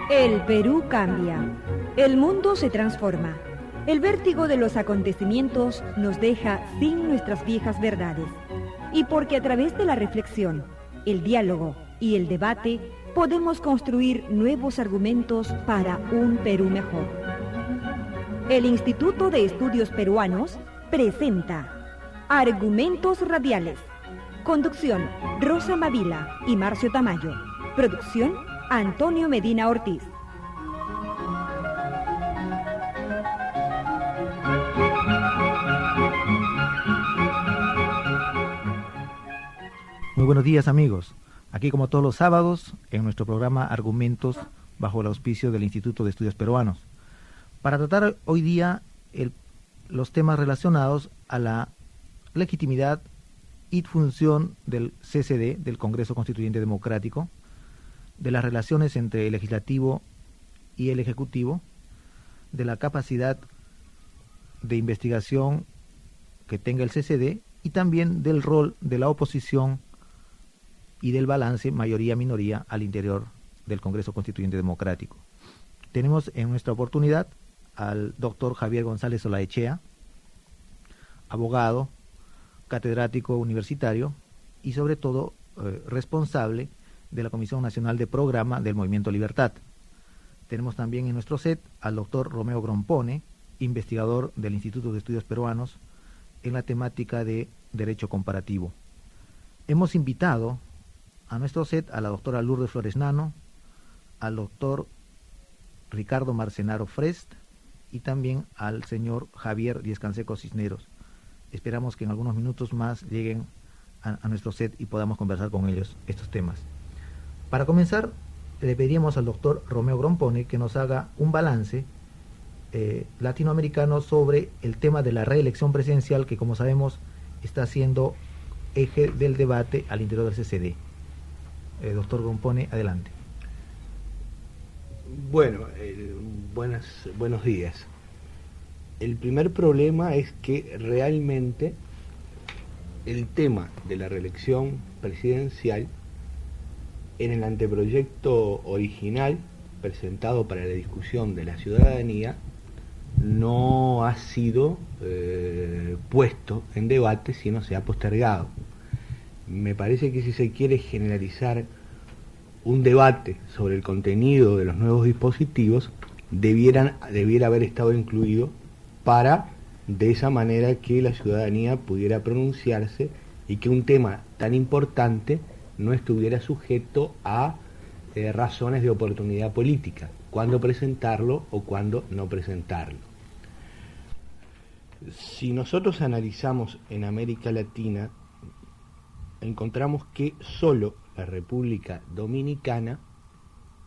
El Perú cambia. El mundo se transforma. El vértigo de los acontecimientos nos deja sin nuestras viejas verdades. Y porque a través de la reflexión, el diálogo y el debate podemos construir nuevos argumentos para un Perú mejor. El Instituto de Estudios Peruanos presenta Argumentos Radiales. Conducción, Rosa Mavila y Marcio Tamayo. Producción, Antonio Medina Ortiz. Muy buenos días, amigos. Aquí, como todos los sábados, en nuestro programa Argumentos, bajo el auspicio del Instituto de Estudios Peruanos, para tratar hoy día los temas relacionados a la legitimidad y función del CCD, del Congreso Constituyente Democrático, de las relaciones entre el Legislativo y el Ejecutivo, de la capacidad de investigación que tenga el CCD y también del rol de la oposición y del balance mayoría-minoría al interior del Congreso Constituyente Democrático. Tenemos en nuestra oportunidad al doctor Javier González Olaechea, abogado, catedrático universitario y sobre todo responsable de la Comisión Nacional de Programa del Movimiento Libertad. Tenemos también en nuestro set al doctor Romeo Grompone, investigador del Instituto de Estudios Peruanos en la temática de Derecho Comparativo. Hemos invitado a nuestro set a la doctora Lourdes Flores Nano, al doctor Ricardo Marcenaro Frest y también al señor Javier Díez Canseco Cisneros. Esperamos que en algunos minutos más lleguen a nuestro set y podamos conversar con ellos estos temas. Para comenzar, le pediríamos al doctor Romeo Grompone que nos haga un balance latinoamericano sobre el tema de la reelección presidencial que, como sabemos, está siendo eje del debate al interior del CCD. Doctor Grompone, adelante. Bueno, buenos días. El primer problema es que realmente el tema de la reelección presidencial en el anteproyecto original presentado para la discusión de la ciudadanía no ha sido puesto en debate, sino se ha postergado. Me parece que si se quiere generalizar un debate sobre el contenido de los nuevos dispositivos, debiera haber estado incluido para, de esa manera, que la ciudadanía pudiera pronunciarse y que un tema tan importante no estuviera sujeto a razones de oportunidad política, cuándo presentarlo o cuándo no presentarlo. Si nosotros analizamos en América Latina, encontramos que solo la República Dominicana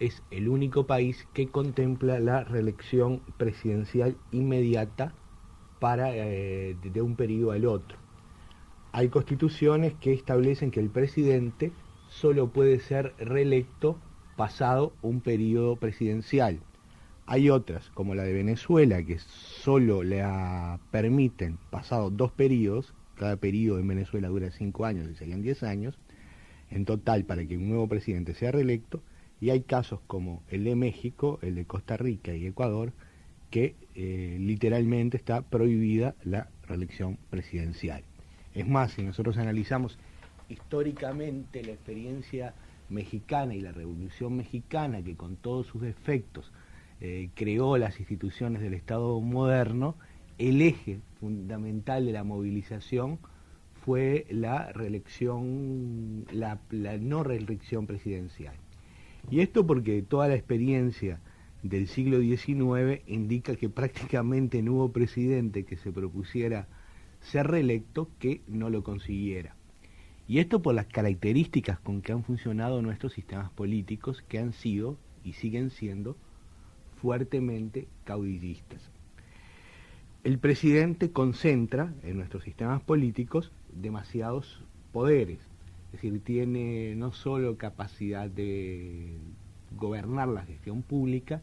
es el único país que contempla la reelección presidencial inmediata para de un periodo al otro. Hay constituciones que establecen que el presidente solo puede ser reelecto pasado un periodo presidencial. Hay otras, como la de Venezuela, que solo le permiten pasado 2 periodos. Cada periodo en Venezuela dura 5 años y serían 10 años en total para que un nuevo presidente sea reelecto. Y hay casos como el de México, el de Costa Rica y Ecuador, que literalmente está prohibida la reelección presidencial. Es más, si nosotros analizamos históricamente la experiencia mexicana y la Revolución Mexicana, que con todos sus defectos creó las instituciones del Estado moderno, el eje fundamental de la movilización fue la reelección, la no reelección presidencial. Y esto porque toda la experiencia del siglo XIX indica que prácticamente no hubo presidente que se propusiera ser reelecto que no lo consiguiera. Y esto por las características con que han funcionado nuestros sistemas políticos, que han sido y siguen siendo fuertemente caudillistas. El presidente concentra en nuestros sistemas políticos demasiados poderes, es decir, tiene no solo capacidad de gobernar la gestión pública,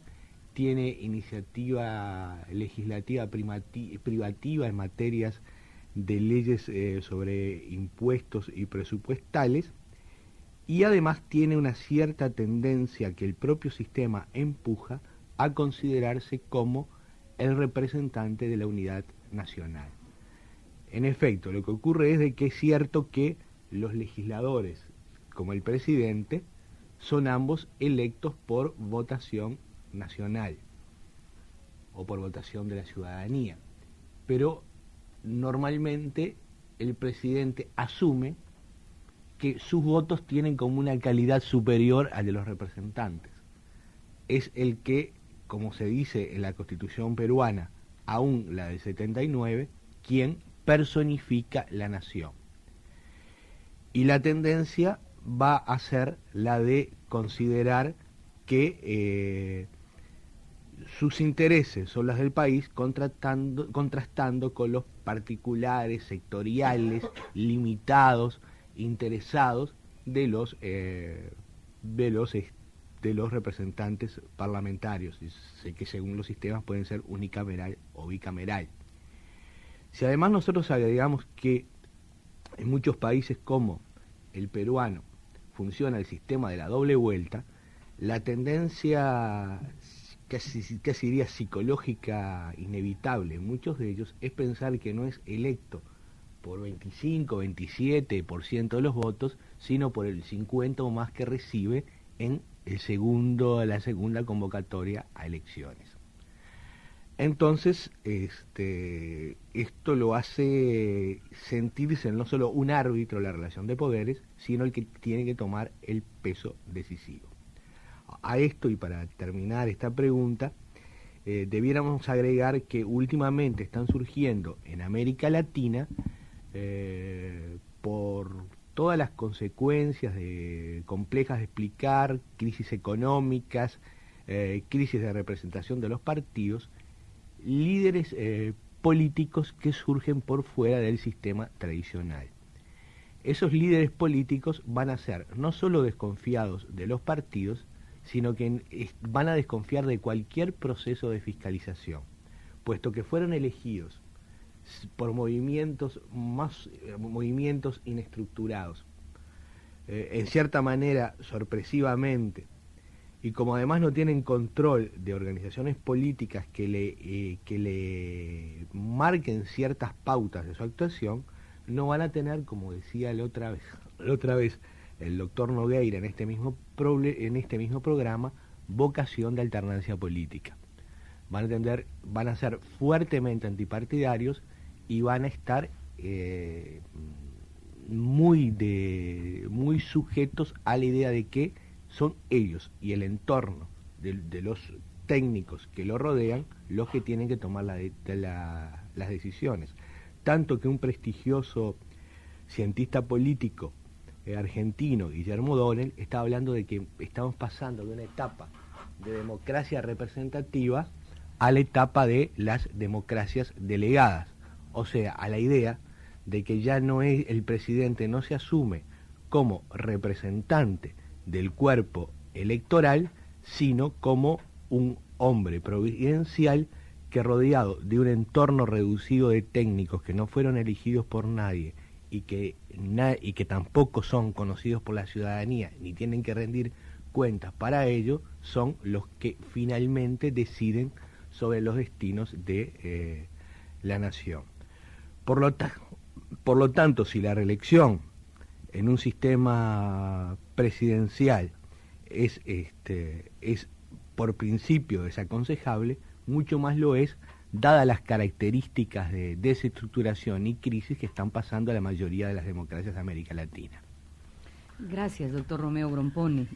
tiene iniciativa legislativa privativa en materias de leyes sobre impuestos y presupuestales, y además tiene una cierta tendencia que el propio sistema empuja a considerarse como el representante de la unidad nacional. En efecto, lo que ocurre es de que es cierto que los legisladores, como el presidente, son ambos electos por votación nacional o por votación de la ciudadanía, pero normalmente el presidente asume que sus votos tienen como una calidad superior al de los representantes. Es el que, como se dice en la Constitución peruana, aún la del 79, quien personifica la nación. Y la tendencia va a ser la de considerar que sus intereses son los del país, contrastando con los particulares, sectoriales, limitados, interesados de los representantes parlamentarios, que según los sistemas pueden ser unicameral o bicameral. Si además nosotros agregamos que en muchos países como el peruano funciona el sistema de la doble vuelta, la tendencia casi diría psicológica inevitable en muchos de ellos es pensar que no es electo por 25, 27% de los votos, sino por el 50 o más que recibe en la segunda convocatoria a elecciones. Entonces, esto lo hace sentirse no solo un árbitro de la relación de poderes, sino el que tiene que tomar el peso decisivo. A esto, y para terminar esta pregunta, debiéramos agregar que últimamente están surgiendo en América Latina, por todas las consecuencias complejas de explicar, crisis económicas, crisis de representación de los partidos, líderes políticos que surgen por fuera del sistema tradicional. Esos líderes políticos van a ser no solo desconfiados de los partidos, sino que van a desconfiar de cualquier proceso de fiscalización, puesto que fueron elegidos por movimientos inestructurados, en cierta manera sorpresivamente, y como además no tienen control de organizaciones políticas que le marquen ciertas pautas de su actuación, no van a tener, como decía la otra vez el doctor Nogueira en este mismo programa, vocación de alternancia política. Van a ser fuertemente antipartidarios y van a estar muy sujetos a la idea de que son ellos y el entorno de los técnicos que lo rodean los que tienen que tomar las decisiones. Tanto que un prestigioso cientista político argentino, Guillermo Donel, está hablando de que estamos pasando de una etapa de democracia representativa a la etapa de las democracias delegadas, o sea, a la idea de que ya no es el presidente, no se asume como representante del cuerpo electoral, sino como un hombre providencial que, rodeado de un entorno reducido de técnicos que no fueron elegidos por nadie y que tampoco son conocidos por la ciudadanía ni tienen que rendir cuentas para ello, son los que finalmente deciden sobre los destinos de la nación. Por lo tanto, si la reelección en un sistema presidencial es por principio desaconsejable, mucho más lo es dadas las características de desestructuración y crisis que están pasando a la mayoría de las democracias de América Latina. Gracias, doctor Romeo Grompone.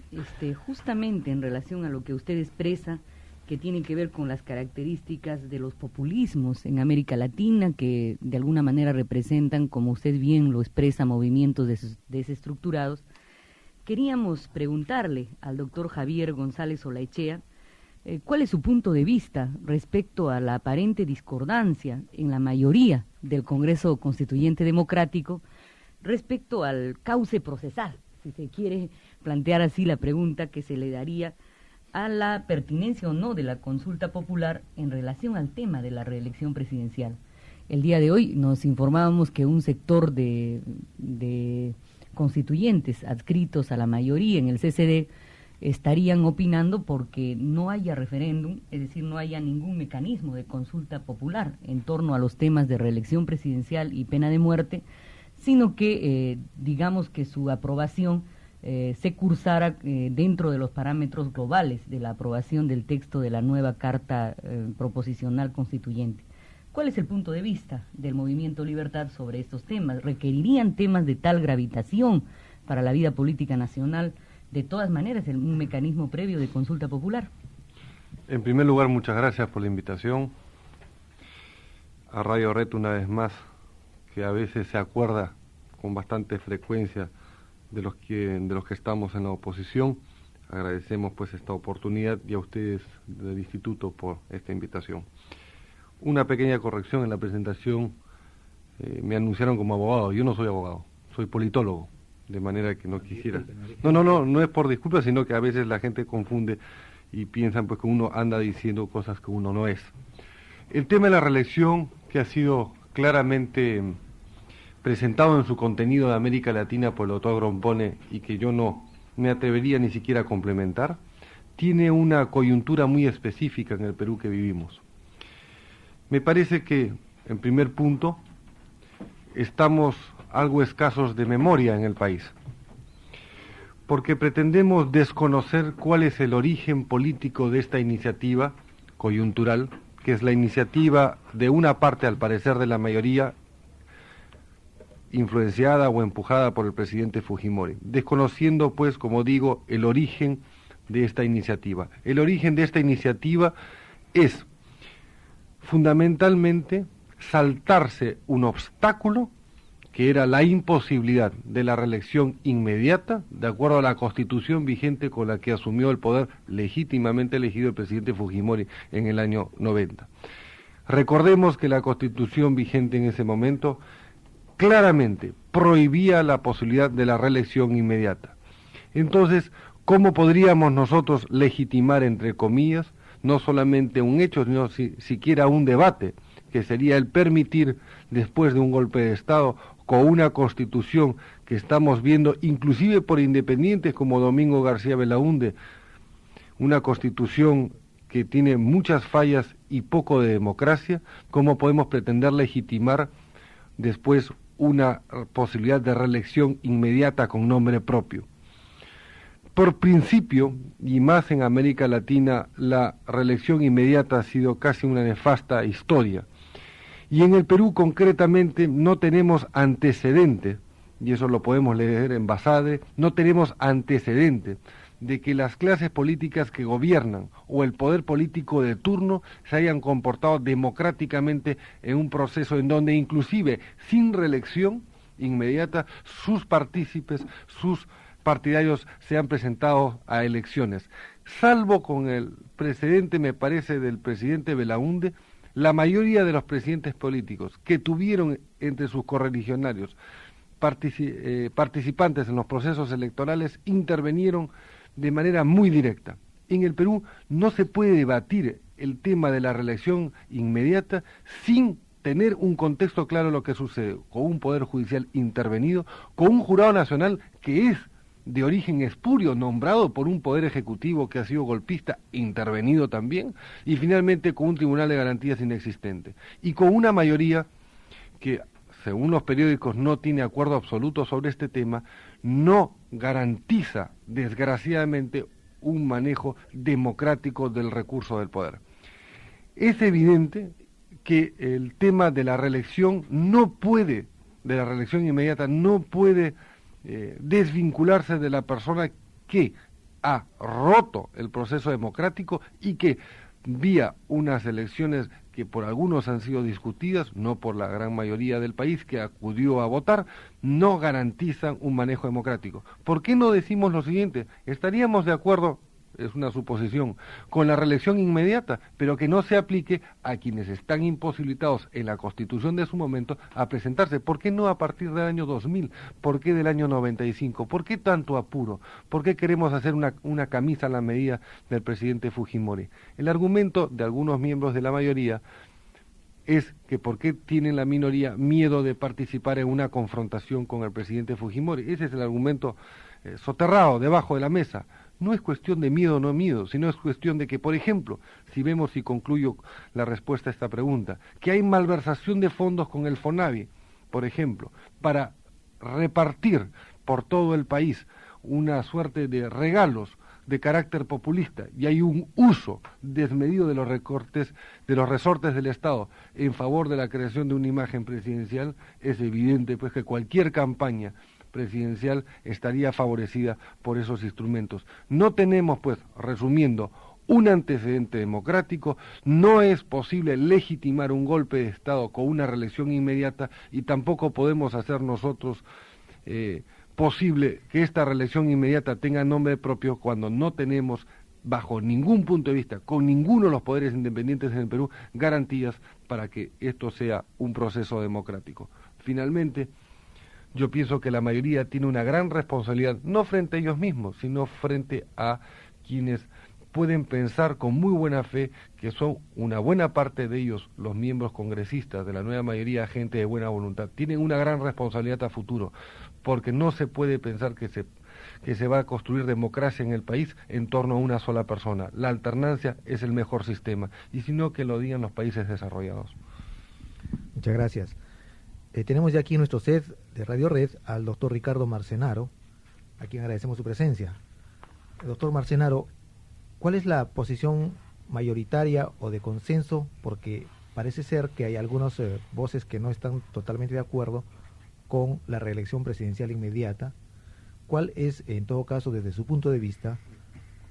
Justamente en relación a lo que usted expresa, que tiene que ver con las características de los populismos en América Latina, que de alguna manera representan, como usted bien lo expresa, movimientos desestructurados, queríamos preguntarle al doctor Javier González Olaechea cuál es su punto de vista respecto a la aparente discordancia en la mayoría del Congreso Constituyente Democrático respecto al cauce procesal, si se quiere plantear así la pregunta que se le daría a la pertinencia o no de la consulta popular en relación al tema de la reelección presidencial. El día de hoy nos informábamos que un sector de constituyentes adscritos a la mayoría en el CCD estarían opinando porque no haya referéndum, es decir, no haya ningún mecanismo de consulta popular en torno a los temas de reelección presidencial y pena de muerte, sino que digamos que su aprobación se cursara dentro de los parámetros globales de la aprobación del texto de la nueva Carta Proposicional Constituyente. ¿Cuál es el punto de vista del Movimiento Libertad sobre estos temas? ¿Requerirían temas de tal gravitación para la vida política nacional, de todas maneras, un mecanismo previo de consulta popular? En primer lugar, muchas gracias por la invitación. A Radio Red, una vez más, que a veces se acuerda con bastante frecuencia de los que estamos en la oposición. Agradecemos pues esta oportunidad y a ustedes del Instituto por esta invitación. Una pequeña corrección en la presentación. Me anunciaron como abogado. Yo no soy abogado, soy politólogo. De manera que no quisiera. No es por disculpa, sino que a veces la gente confunde y piensan pues que uno anda diciendo cosas que uno no es. El tema de la reelección, que ha sido claramente presentado en su contenido de América Latina por el doctor Grompone y que yo no me atrevería ni siquiera a complementar, tiene una coyuntura muy específica en el Perú que vivimos. Me parece que, en primer punto, estamos algo escasos de memoria en el país, porque pretendemos desconocer cuál es el origen político de esta iniciativa coyuntural, que es la iniciativa de una parte, al parecer, de la mayoría, influenciada o empujada por el presidente Fujimori, desconociendo, pues, como digo, el origen de esta iniciativa. El origen de esta iniciativa es, fundamentalmente, saltarse un obstáculo que era la imposibilidad de la reelección inmediata, de acuerdo a la Constitución vigente con la que asumió el poder legítimamente elegido el presidente Fujimori en el año 90. Recordemos que la Constitución vigente en ese momento claramente prohibía la posibilidad de la reelección inmediata. Entonces, ¿cómo podríamos nosotros legitimar, entre comillas, no solamente un hecho, sino siquiera un debate, que sería el permitir, después de un golpe de Estado, con una Constitución que estamos viendo, inclusive por independientes como Domingo García Belaúnde, una Constitución que tiene muchas fallas y poco de democracia, cómo podemos pretender legitimar después una posibilidad de reelección inmediata con nombre propio? Por principio, y más en América Latina, la reelección inmediata ha sido casi una nefasta historia. Y en el Perú concretamente no tenemos antecedente, y eso lo podemos leer en Basadre, no tenemos antecedente de que las clases políticas que gobiernan o el poder político de turno se hayan comportado democráticamente en un proceso en donde inclusive sin reelección inmediata sus partícipes, sus partidarios se han presentado a elecciones. Salvo con el precedente, me parece, del presidente Belaúnde, la mayoría de los presidentes políticos que tuvieron entre sus correligionarios participantes en los procesos electorales intervinieron de manera muy directa. En el Perú no se puede debatir el tema de la reelección inmediata sin tener un contexto claro de lo que sucede, con un poder judicial intervenido, con un jurado nacional que es de origen espurio, nombrado por un poder ejecutivo que ha sido golpista, intervenido también, y finalmente con un tribunal de garantías inexistente, y con una mayoría que, según los periódicos, no tiene acuerdo absoluto sobre este tema, no garantiza, desgraciadamente, un manejo democrático del recurso del poder. Es evidente que el tema de la reelección de la reelección inmediata, no puede desvincularse de la persona que ha roto el proceso democrático y que vía unas elecciones que por algunos han sido discutidas, no por la gran mayoría del país que acudió a votar, no garantizan un manejo democrático. ¿Por qué no decimos lo siguiente? Estaríamos de acuerdo, es una suposición, con la reelección inmediata, pero que no se aplique a quienes están imposibilitados en la Constitución de su momento a presentarse. ¿Por qué no a partir del año 2000? ¿Por qué del año 95? ¿Por qué tanto apuro? ¿Por qué queremos hacer una camisa a la medida del presidente Fujimori? El argumento de algunos miembros de la mayoría es que por qué tienen la minoría miedo de participar en una confrontación con el presidente Fujimori. Ese es el argumento soterrado debajo de la mesa. No es cuestión de miedo o no miedo, sino es cuestión de que, por ejemplo, si vemos y concluyo la respuesta a esta pregunta, que hay malversación de fondos con el FONAVI, por ejemplo, para repartir por todo el país una suerte de regalos de carácter populista, y hay un uso desmedido de los recortes, de los resortes del Estado en favor de la creación de una imagen presidencial, es evidente pues que cualquier campaña presidencial estaría favorecida por esos instrumentos. No tenemos, pues, resumiendo, un antecedente democrático, no es posible legitimar un golpe de Estado con una reelección inmediata, y tampoco podemos hacer nosotros posible que esta reelección inmediata tenga nombre propio cuando no tenemos, bajo ningún punto de vista, con ninguno de los poderes independientes en el Perú, garantías para que esto sea un proceso democrático. Finalmente, yo pienso que la mayoría tiene una gran responsabilidad, no frente a ellos mismos, sino frente a quienes pueden pensar con muy buena fe, que son una buena parte de ellos, los miembros congresistas de la nueva mayoría, gente de buena voluntad. Tienen una gran responsabilidad a futuro, porque no se puede pensar que se va a construir democracia en el país en torno a una sola persona. La alternancia es el mejor sistema, y si no, que lo digan los países desarrollados. Muchas gracias. Tenemos ya aquí en nuestro set de Radio Red al doctor Ricardo Marcenaro, a quien agradecemos su presencia. Doctor Marcenaro, ¿cuál es la posición mayoritaria o de consenso? Porque parece ser que hay algunas voces que no están totalmente de acuerdo con la reelección presidencial inmediata. ¿Cuál es, en todo caso, desde su punto de vista,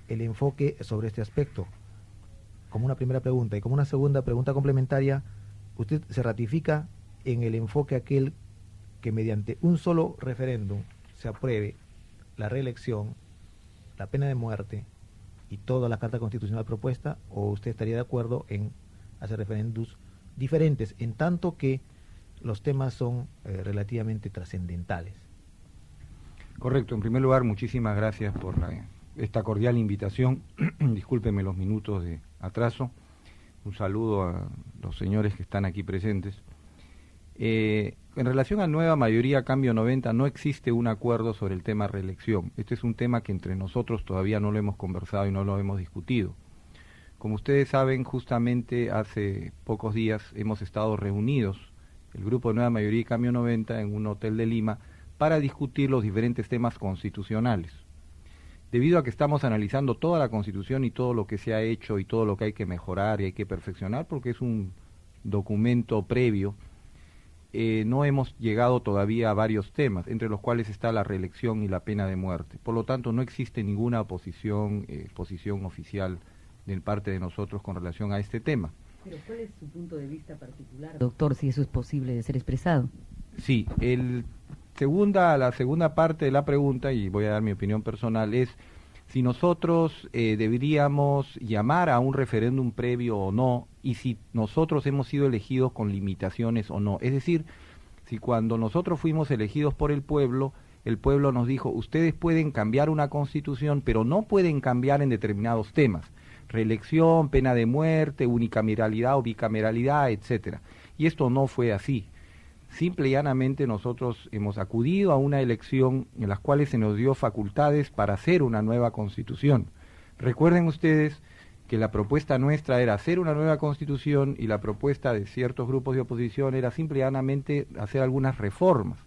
el enfoque sobre este aspecto? Como una primera pregunta. Y como una segunda pregunta complementaria, ¿usted se ratifica en el enfoque aquel que mediante un solo referéndum se apruebe la reelección, la pena de muerte y toda la Carta Constitucional propuesta, o usted estaría de acuerdo en hacer referéndums diferentes, en tanto que los temas son relativamente trascendentales? Correcto. En primer lugar, muchísimas gracias por esta cordial invitación. Discúlpeme los minutos de atraso. Un saludo a los señores que están aquí presentes. En relación a Nueva Mayoría Cambio 90, no existe un acuerdo sobre el tema reelección. Este es un tema que entre nosotros todavía no lo hemos conversado y no lo hemos discutido. Como ustedes saben, justamente hace pocos días hemos estado reunidos, el grupo de Nueva Mayoría y Cambio 90, en un hotel de Lima, para discutir los diferentes temas constitucionales. Debido a que estamos analizando toda la Constitución y todo lo que se ha hecho y todo lo que hay que mejorar y hay que perfeccionar, porque es un documento previo, no hemos llegado todavía a varios temas, entre los cuales está la reelección y la pena de muerte. Por lo tanto, no existe ninguna posición oficial de parte de nosotros con relación a este tema. Pero ¿cuál es su punto de vista particular, doctor, si eso es posible de ser expresado? Sí, la segunda parte de la pregunta, y voy a dar mi opinión personal, es si nosotros deberíamos llamar a un referéndum previo o no, y si nosotros hemos sido elegidos con limitaciones o no. Es decir, si cuando nosotros fuimos elegidos por el pueblo nos dijo, ustedes pueden cambiar una constitución, pero no pueden cambiar en determinados temas. Reelección, pena de muerte, unicameralidad o bicameralidad, etcétera. Y esto no fue así. Simple y llanamente nosotros hemos acudido a una elección en las cuales se nos dio facultades para hacer una nueva constitución. Recuerden ustedes que la propuesta nuestra era hacer una nueva constitución y la propuesta de ciertos grupos de oposición era simple y llanamente hacer algunas reformas.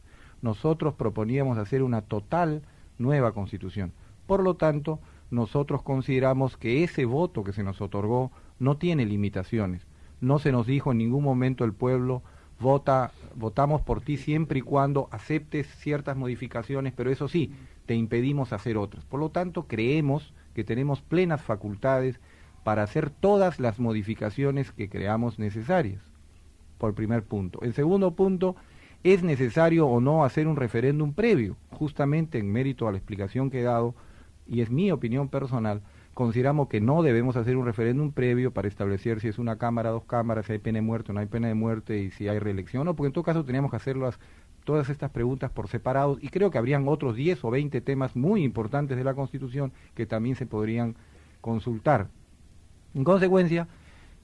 Nosotros proponíamos hacer una total nueva constitución. Por lo tanto, nosotros consideramos que ese voto que se nos otorgó no tiene limitaciones. No se nos dijo en ningún momento el pueblo, votamos por ti siempre y cuando aceptes ciertas modificaciones, pero eso sí, te impedimos hacer otras. Por lo tanto, creemos que tenemos plenas facultades para hacer todas las modificaciones que creamos necesarias, por primer punto. El segundo punto, ¿es necesario o no hacer un referéndum previo? Justamente en mérito a la explicación que he dado, y es mi opinión personal, consideramos que no debemos hacer un referéndum previo para establecer si es una cámara, dos cámaras, si hay pena de muerte o no hay pena de muerte y si hay reelección o no, porque en todo caso teníamos que hacer todas estas preguntas por separado, y creo que habrían otros 10 o 20 temas muy importantes de la Constitución que también se podrían consultar. En consecuencia,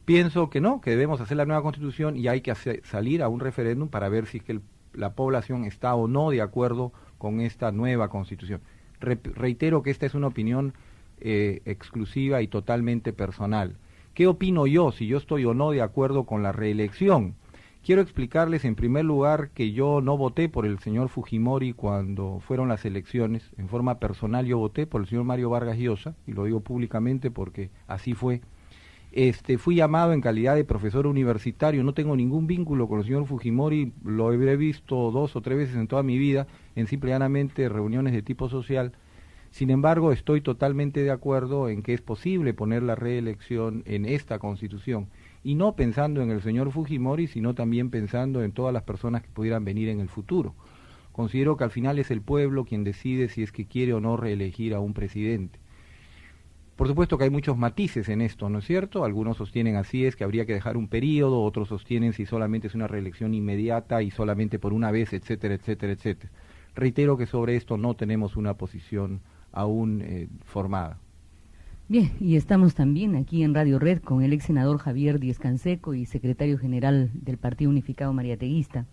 Pienso que no, que debemos hacer la nueva constitución y hay que salir a un referéndum para ver si es que la población está o no de acuerdo con esta nueva constitución. Reitero que esta es una opinión exclusiva y totalmente personal. ¿Qué opino yo, si yo estoy o no de acuerdo con la reelección? Quiero explicarles en primer lugar que yo no voté por el señor Fujimori cuando fueron las elecciones. En forma personal yo voté por el señor Mario Vargas Llosa, y lo digo públicamente porque así fue. Fui llamado en calidad de profesor universitario, no tengo ningún vínculo con el señor Fujimori, lo he visto 2 o 3 veces en toda mi vida, en simple y llanamente reuniones de tipo social. Sin embargo, estoy totalmente de acuerdo en que es posible poner la reelección en esta Constitución, y no pensando en el señor Fujimori, sino también pensando en todas las personas que pudieran venir en el futuro. Considero que al final es el pueblo quien decide si es que quiere o no reelegir a un presidente. Por supuesto que hay muchos matices en esto, ¿no es cierto? Algunos sostienen así es que habría que dejar un periodo, otros sostienen si solamente es una reelección inmediata y solamente por una vez, etcétera, etcétera, etcétera. Reitero que sobre esto no tenemos una posición aún formada. Bien, y estamos también aquí en Radio Red con el ex senador Javier Díez Canseco y secretario general del Partido Unificado Mariateguista.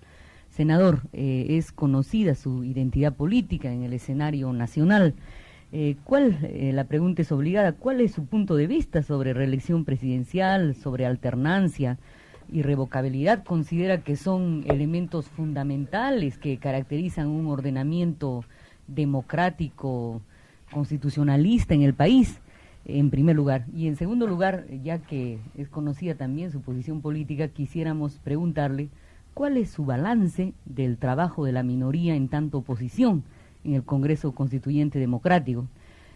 Senador, es conocida su identidad política en el escenario nacional. La pregunta es obligada, ¿cuál es su punto de vista sobre reelección presidencial, sobre alternancia y revocabilidad? ¿Considera que son elementos fundamentales que caracterizan un ordenamiento democrático, constitucionalista en el país? En primer lugar. Y en segundo lugar, ya que es conocida también su posición política, quisiéramos preguntarle cuál es su balance del trabajo de la minoría en tanto oposición en el Congreso Constituyente Democrático.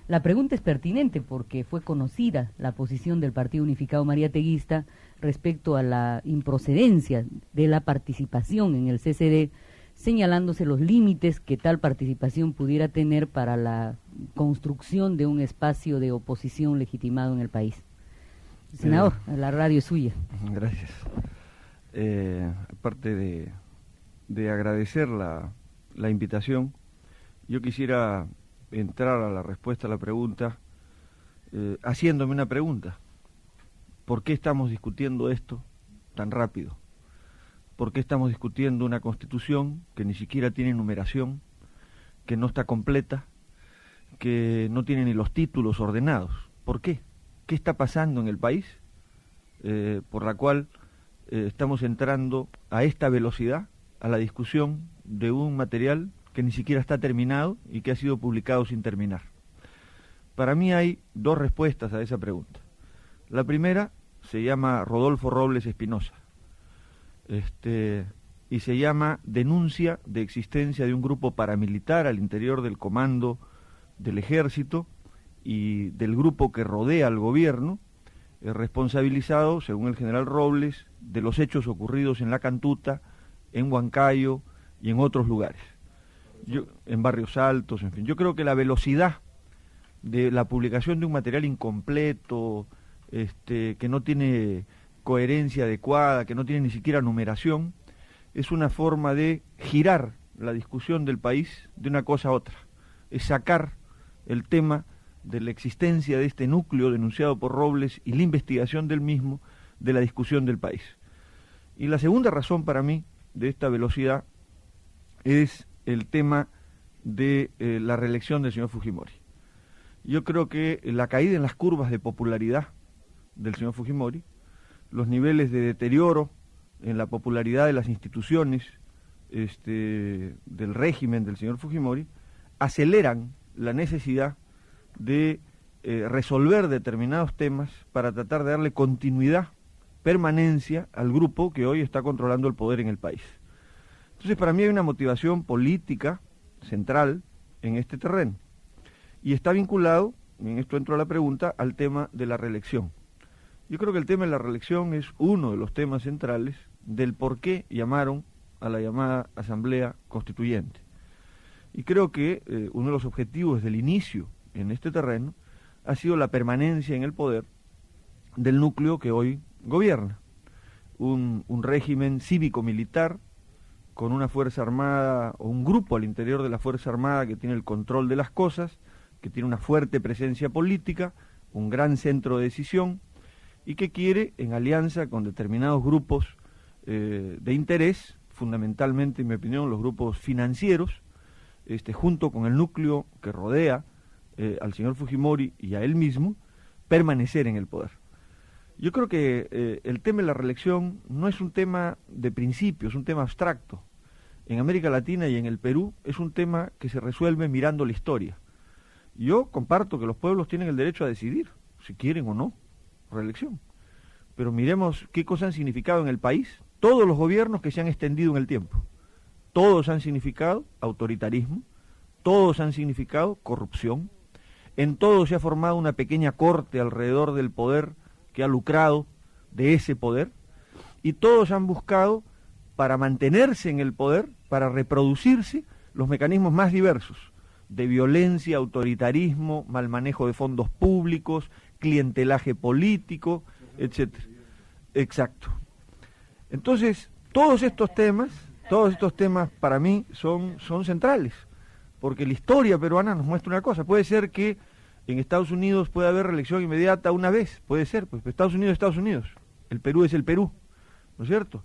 La pregunta es pertinente porque fue conocida la posición del Partido Unificado Mariateguista respecto a la improcedencia de la participación en el CCD, señalándose los límites que tal participación pudiera tener para la construcción de un espacio de oposición legitimado en el país. Senador, la radio es suya. Gracias. Aparte de agradecer la invitación, yo quisiera entrar a la respuesta a la pregunta haciéndome una pregunta. ¿Por qué estamos discutiendo esto tan rápido? ¿Por qué estamos discutiendo una constitución que ni siquiera tiene numeración, que no está completa, que no tiene ni los títulos ordenados? ¿Por qué? ¿Qué está pasando en el país por la cual estamos entrando a esta velocidad a la discusión de un material que ni siquiera está terminado y que ha sido publicado sin terminar? Para mí hay 2 respuestas a esa pregunta. La primera se llama Rodolfo Robles Espinosa, y se llama denuncia de existencia de un grupo paramilitar al interior del comando del ejército y del grupo que rodea al gobierno, responsabilizado, según el general Robles, de los hechos ocurridos en La Cantuta, en Huancayo y en otros lugares, en Barrios Altos, en fin. Yo creo que la velocidad de la publicación de un material incompleto, que no tiene coherencia adecuada, que no tiene ni siquiera numeración, es una forma de girar la discusión del país de una cosa a otra, es sacar el tema de la existencia de este núcleo denunciado por Robles y la investigación del mismo de la discusión del país. Y la segunda razón para mí de esta velocidad es el tema de la reelección del señor Fujimori. Yo creo que la caída en las curvas de popularidad del señor Fujimori, los niveles de deterioro en la popularidad de las instituciones del régimen del señor Fujimori, aceleran la necesidad de resolver determinados temas para tratar de darle continuidad, permanencia al grupo que hoy está controlando el poder en el país. Entonces, para mí hay una motivación política central en este terreno, y está vinculado, en esto entro a la pregunta, al tema de la reelección. Yo creo que el tema de la reelección es uno de los temas centrales del por qué llamaron a la llamada Asamblea Constituyente. Y creo que uno de los objetivos del inicio en este terreno ha sido la permanencia en el poder del núcleo que hoy gobierna. Un régimen cívico-militar con una fuerza armada o un grupo al interior de la fuerza armada que tiene el control de las cosas, que tiene una fuerte presencia política, un gran centro de decisión y que quiere, en alianza con determinados grupos de interés, fundamentalmente, en mi opinión, los grupos financieros, junto con el núcleo que rodea al señor Fujimori y a él mismo, permanecer en el poder. Yo creo que el tema de la reelección no es un tema de principio, es un tema abstracto. En América Latina y en el Perú es un tema que se resuelve mirando la historia. Yo comparto que los pueblos tienen el derecho a decidir si quieren o no reelección. Pero miremos qué cosas han significado en el país todos los gobiernos que se han extendido en el tiempo. Todos han significado autoritarismo, todos han significado corrupción, en todos se ha formado una pequeña corte alrededor del poder que ha lucrado de ese poder, y todos han buscado, para mantenerse en el poder, para reproducirse, los mecanismos más diversos, de violencia, autoritarismo, mal manejo de fondos públicos, clientelaje político, etcétera. Exacto. Entonces, todos estos temas para mí son centrales, porque la historia peruana nos muestra una cosa. Puede ser que en Estados Unidos pueda haber reelección inmediata una vez, puede ser, pues Estados Unidos es Estados Unidos, el Perú es el Perú, ¿no es cierto?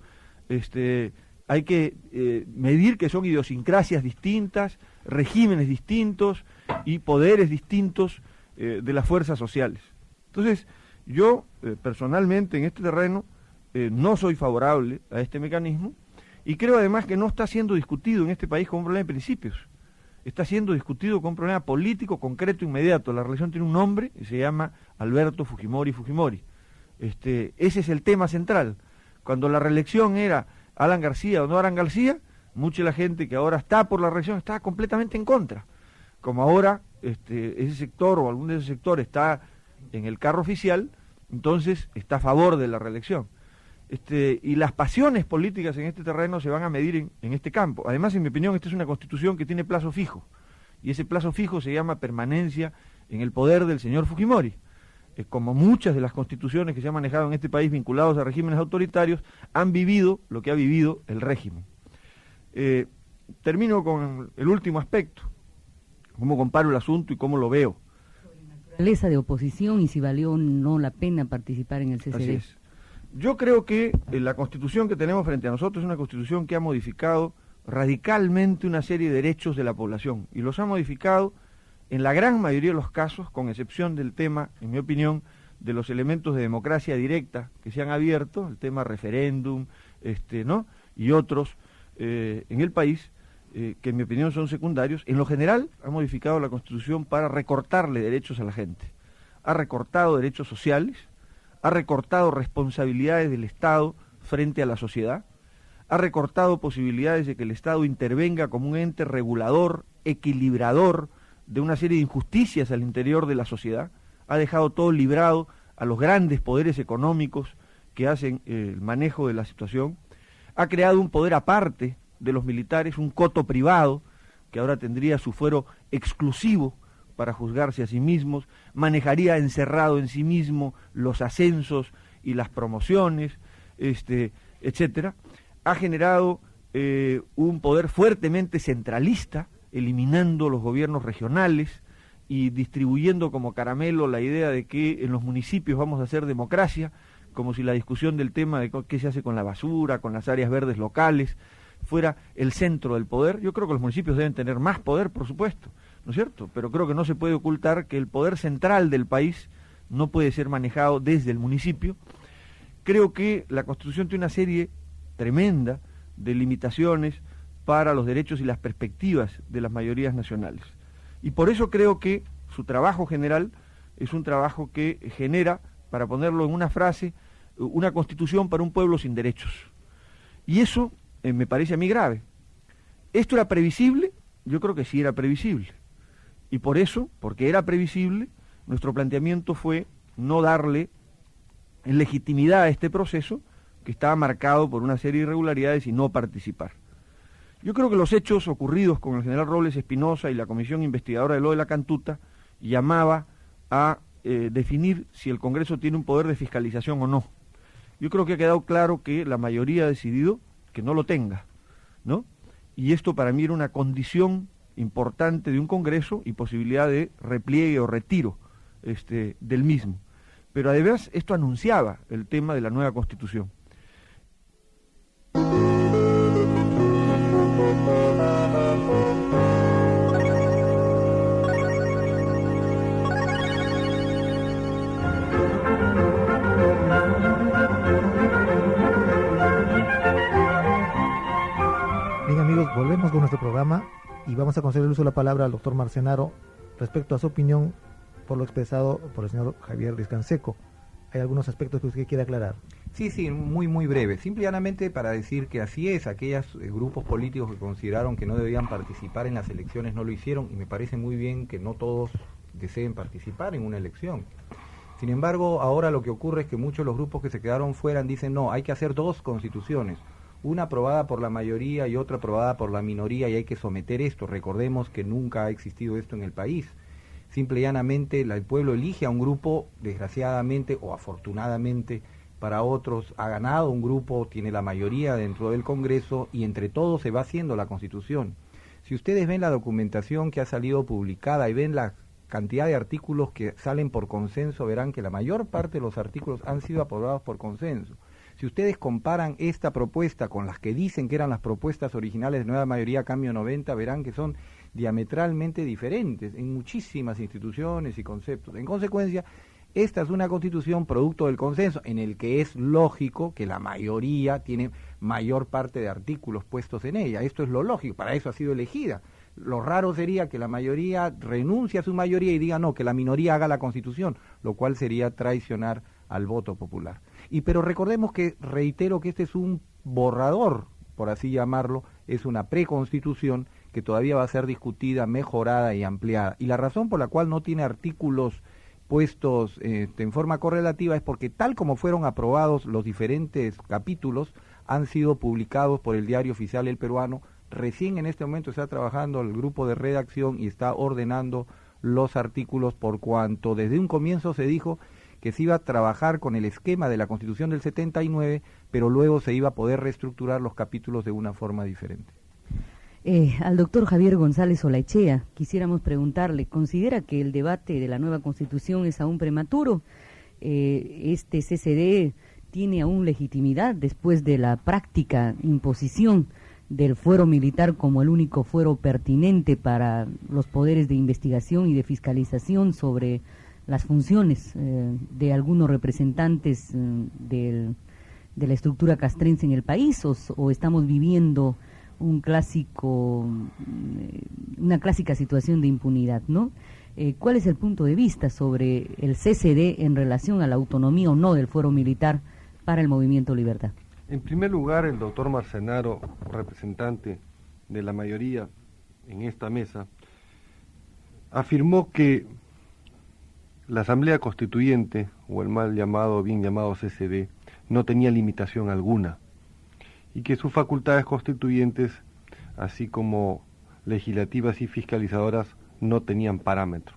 Hay que medir que son idiosincrasias distintas, regímenes distintos y poderes distintos de las fuerzas sociales. Entonces, yo personalmente en este terreno no soy favorable a este mecanismo y creo además que no está siendo discutido en este país como un problema de principios. Está siendo discutido como un problema político concreto inmediato. La reelección tiene un nombre y se llama Alberto Fujimori Fujimori. Ese es el tema central. Cuando la reelección era Alan García o no Alan García, mucha de la gente que ahora está por la reelección está completamente en contra. Como ahora ese sector o algún de esos sectores está en el carro oficial, entonces está a favor de la reelección. Y las pasiones políticas en este terreno se van a medir en este campo. Además, en mi opinión, esta es una constitución que tiene plazo fijo, y ese plazo fijo se llama permanencia en el poder del señor Fujimori. Como muchas de las constituciones que se han manejado en este país vinculados a regímenes autoritarios, han vivido lo que ha vivido el régimen. Termino con el último aspecto, cómo comparo el asunto y cómo lo veo. Naturaleza de oposición y si valió o no la pena participar en el CCD. Así es. Yo creo que la constitución que tenemos frente a nosotros es una constitución que ha modificado radicalmente una serie de derechos de la población, y los ha modificado en la gran mayoría de los casos, con excepción del tema, en mi opinión, de los elementos de democracia directa que se han abierto, el tema referéndum, ¿no? Y otros en el país, que en mi opinión son secundarios. En lo general ha modificado la Constitución para recortarle derechos a la gente. Ha recortado derechos sociales, ha recortado responsabilidades del Estado frente a la sociedad, ha recortado posibilidades de que el Estado intervenga como un ente regulador, equilibrador de una serie de injusticias al interior de la sociedad, ha dejado todo librado a los grandes poderes económicos que hacen el manejo de la situación, ha creado un poder aparte de los militares, un coto privado, que ahora tendría su fuero exclusivo para juzgarse a sí mismos, manejaría encerrado en sí mismo los ascensos y las promociones, etcétera. Ha generado un poder fuertemente centralista, eliminando los gobiernos regionales y distribuyendo como caramelo la idea de que en los municipios vamos a hacer democracia, como si la discusión del tema de qué se hace con la basura, con las áreas verdes locales, fuera el centro del poder. Yo creo que los municipios deben tener más poder, por supuesto, ¿no es cierto? Pero creo que no se puede ocultar que el poder central del país no puede ser manejado desde el municipio. Creo que la Constitución tiene una serie tremenda de limitaciones para los derechos y las perspectivas de las mayorías nacionales. Y por eso creo que su trabajo general es un trabajo que genera, para ponerlo en una frase, una Constitución para un pueblo sin derechos. Y eso me parece a mí grave. ¿Esto era previsible? Yo creo que sí era previsible. Y por eso, porque era previsible, nuestro planteamiento fue no darle legitimidad a este proceso que estaba marcado por una serie de irregularidades y no participar. Yo creo que los hechos ocurridos con el general Robles Espinosa y la comisión investigadora de lo de la Cantuta llamaba a definir si el Congreso tiene un poder de fiscalización o no. Yo creo que ha quedado claro que la mayoría ha decidido que no lo tenga, ¿no? Y esto para mí era una condición importante de un Congreso y posibilidad de repliegue o retiro del mismo. pero además esto anunciaba el tema de la nueva Constitución. Bien amigos, volvemos con nuestro programa y vamos a conceder el uso de la palabra al doctor Marcenaro respecto a su opinión por lo expresado por el señor Javier Riscanseco. ¿Hay algunos aspectos que usted quiera aclarar? Sí, muy breve. Simplemente para decir que así es, aquellos grupos políticos que consideraron que no debían participar en las elecciones no lo hicieron, y me parece muy bien que no todos deseen participar en una elección. Sin embargo, ahora lo que ocurre es que muchos de los grupos que se quedaron fuera dicen, no, hay que hacer dos constituciones, una aprobada por la mayoría y otra aprobada por la minoría, y hay que someter esto. Recordemos que nunca ha existido esto en el país. Simple y llanamente el pueblo elige a un grupo, desgraciadamente o afortunadamente para otros ha ganado un grupo, tiene la mayoría dentro del Congreso, y entre todos se va haciendo la Constitución. Si ustedes ven la documentación que ha salido publicada y ven la cantidad de artículos que salen por consenso, verán que la mayor parte de los artículos han sido aprobados por consenso. Si ustedes comparan esta propuesta con las que dicen que eran las propuestas originales de Nueva Mayoría Cambio 90, verán que son diametralmente diferentes en muchísimas instituciones y conceptos. En consecuencia, esta es una constitución producto del consenso, en el que es lógico que la mayoría tiene mayor parte de artículos puestos en ella. Esto es lo lógico, para eso ha sido elegida. Lo raro sería que la mayoría renuncie a su mayoría y diga no, que la minoría haga la constitución, lo cual sería traicionar al voto popular. Pero recordemos que, reitero, que este es un borrador, por así llamarlo, es una preconstitución que todavía va a ser discutida, mejorada y ampliada. Y la razón por la cual no tiene artículos puestos en forma correlativa es porque, tal como fueron aprobados los diferentes capítulos, han sido publicados por el Diario Oficial El Peruano. Recién en este momento está trabajando el grupo de redacción y está ordenando los artículos, por cuanto desde un comienzo se dijo que se iba a trabajar con el esquema de la Constitución del 79, pero luego se iba a poder reestructurar los capítulos de una forma diferente. Al doctor Javier González Olaechea, quisiéramos preguntarle, ¿considera que el debate de la nueva Constitución es aún prematuro? ¿Este CCD tiene aún legitimidad después de la práctica imposición del fuero militar como el único fuero pertinente para los poderes de investigación y de fiscalización sobre las funciones de algunos representantes de la estructura castrense en el país, o estamos viviendo una clásica situación de impunidad, ¿no? ¿Cuál es el punto de vista sobre el CCD en relación a la autonomía o no del fuero militar para el Movimiento Libertad? En primer lugar, el doctor Marcenaro, representante de la mayoría en esta mesa, afirmó que la Asamblea Constituyente, o el bien llamado CCD, no tenía limitación alguna, y que sus facultades constituyentes, así como legislativas y fiscalizadoras, no tenían parámetro.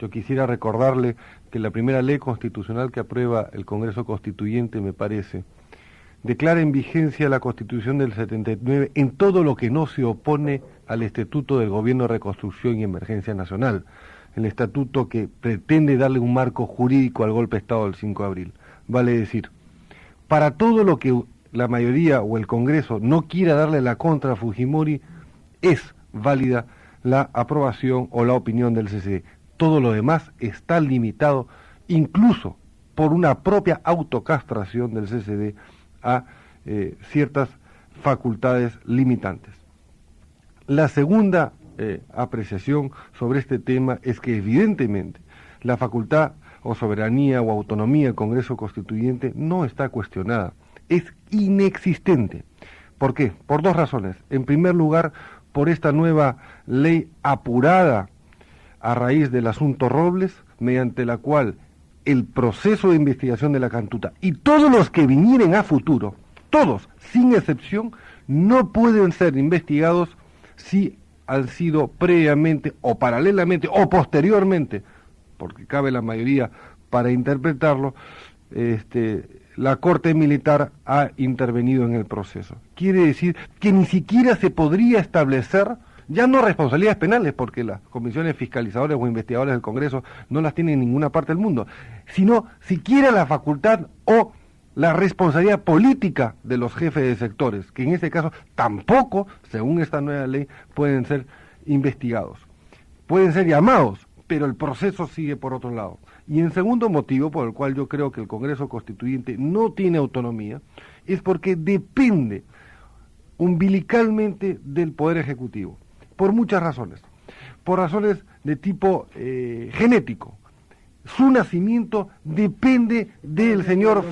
Yo quisiera recordarle que la primera ley constitucional que aprueba el Congreso Constituyente, me parece, declara en vigencia la Constitución del 79 en todo lo que no se opone al Estatuto del Gobierno de Reconstrucción y Emergencia Nacional, el estatuto que pretende darle un marco jurídico al golpe de Estado del 5 de abril. Vale decir, para todo lo que la mayoría o el Congreso no quiera darle la contra a Fujimori, es válida la aprobación o la opinión del CCD. Todo lo demás está limitado, incluso por una propia autocastración del CCD, a ciertas facultades limitantes. La segunda apreciación sobre este tema es que evidentemente la facultad o soberanía o autonomía del Congreso Constituyente no está cuestionada, es inexistente. ¿Por qué? Por dos razones. En primer lugar, por esta nueva ley apurada a raíz del asunto Robles, mediante la cual el proceso de investigación de la Cantuta y todos los que vinieren a futuro, todos, sin excepción, no pueden ser investigados si han sido previamente o paralelamente o posteriormente, porque cabe la mayoría para interpretarlo, la Corte Militar ha intervenido en el proceso. Quiere decir que ni siquiera se podría establecer ya no responsabilidades penales, porque las comisiones fiscalizadoras o investigadoras del Congreso no las tienen en ninguna parte del mundo, sino siquiera la facultad o la responsabilidad política de los jefes de sectores, que en este caso tampoco, según esta nueva ley, pueden ser investigados. Pueden ser llamados, pero el proceso sigue por otro lado. Y en segundo motivo, por el cual yo creo que el Congreso Constituyente no tiene autonomía, es porque depende umbilicalmente del Poder Ejecutivo, por muchas razones. Por razones de tipo genético. Su nacimiento depende del señor...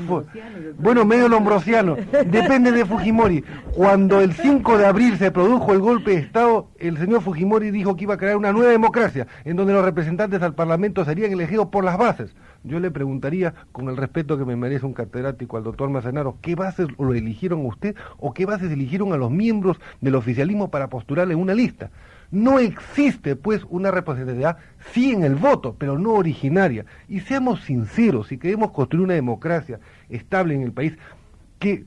medio lombrosiano. Depende de Fujimori. Cuando el 5 de abril se produjo el golpe de Estado, el señor Fujimori dijo que iba a crear una nueva democracia, en donde los representantes al Parlamento serían elegidos por las bases. Yo le preguntaría, con el respeto que me merece un catedrático, al doctor Marcenaro, ¿qué bases lo eligieron a usted o qué bases eligieron a los miembros del oficialismo para postularle una lista? No existe, pues, una representatividad, sí en el voto, pero no originaria. Y seamos sinceros, si queremos construir una democracia estable en el país, que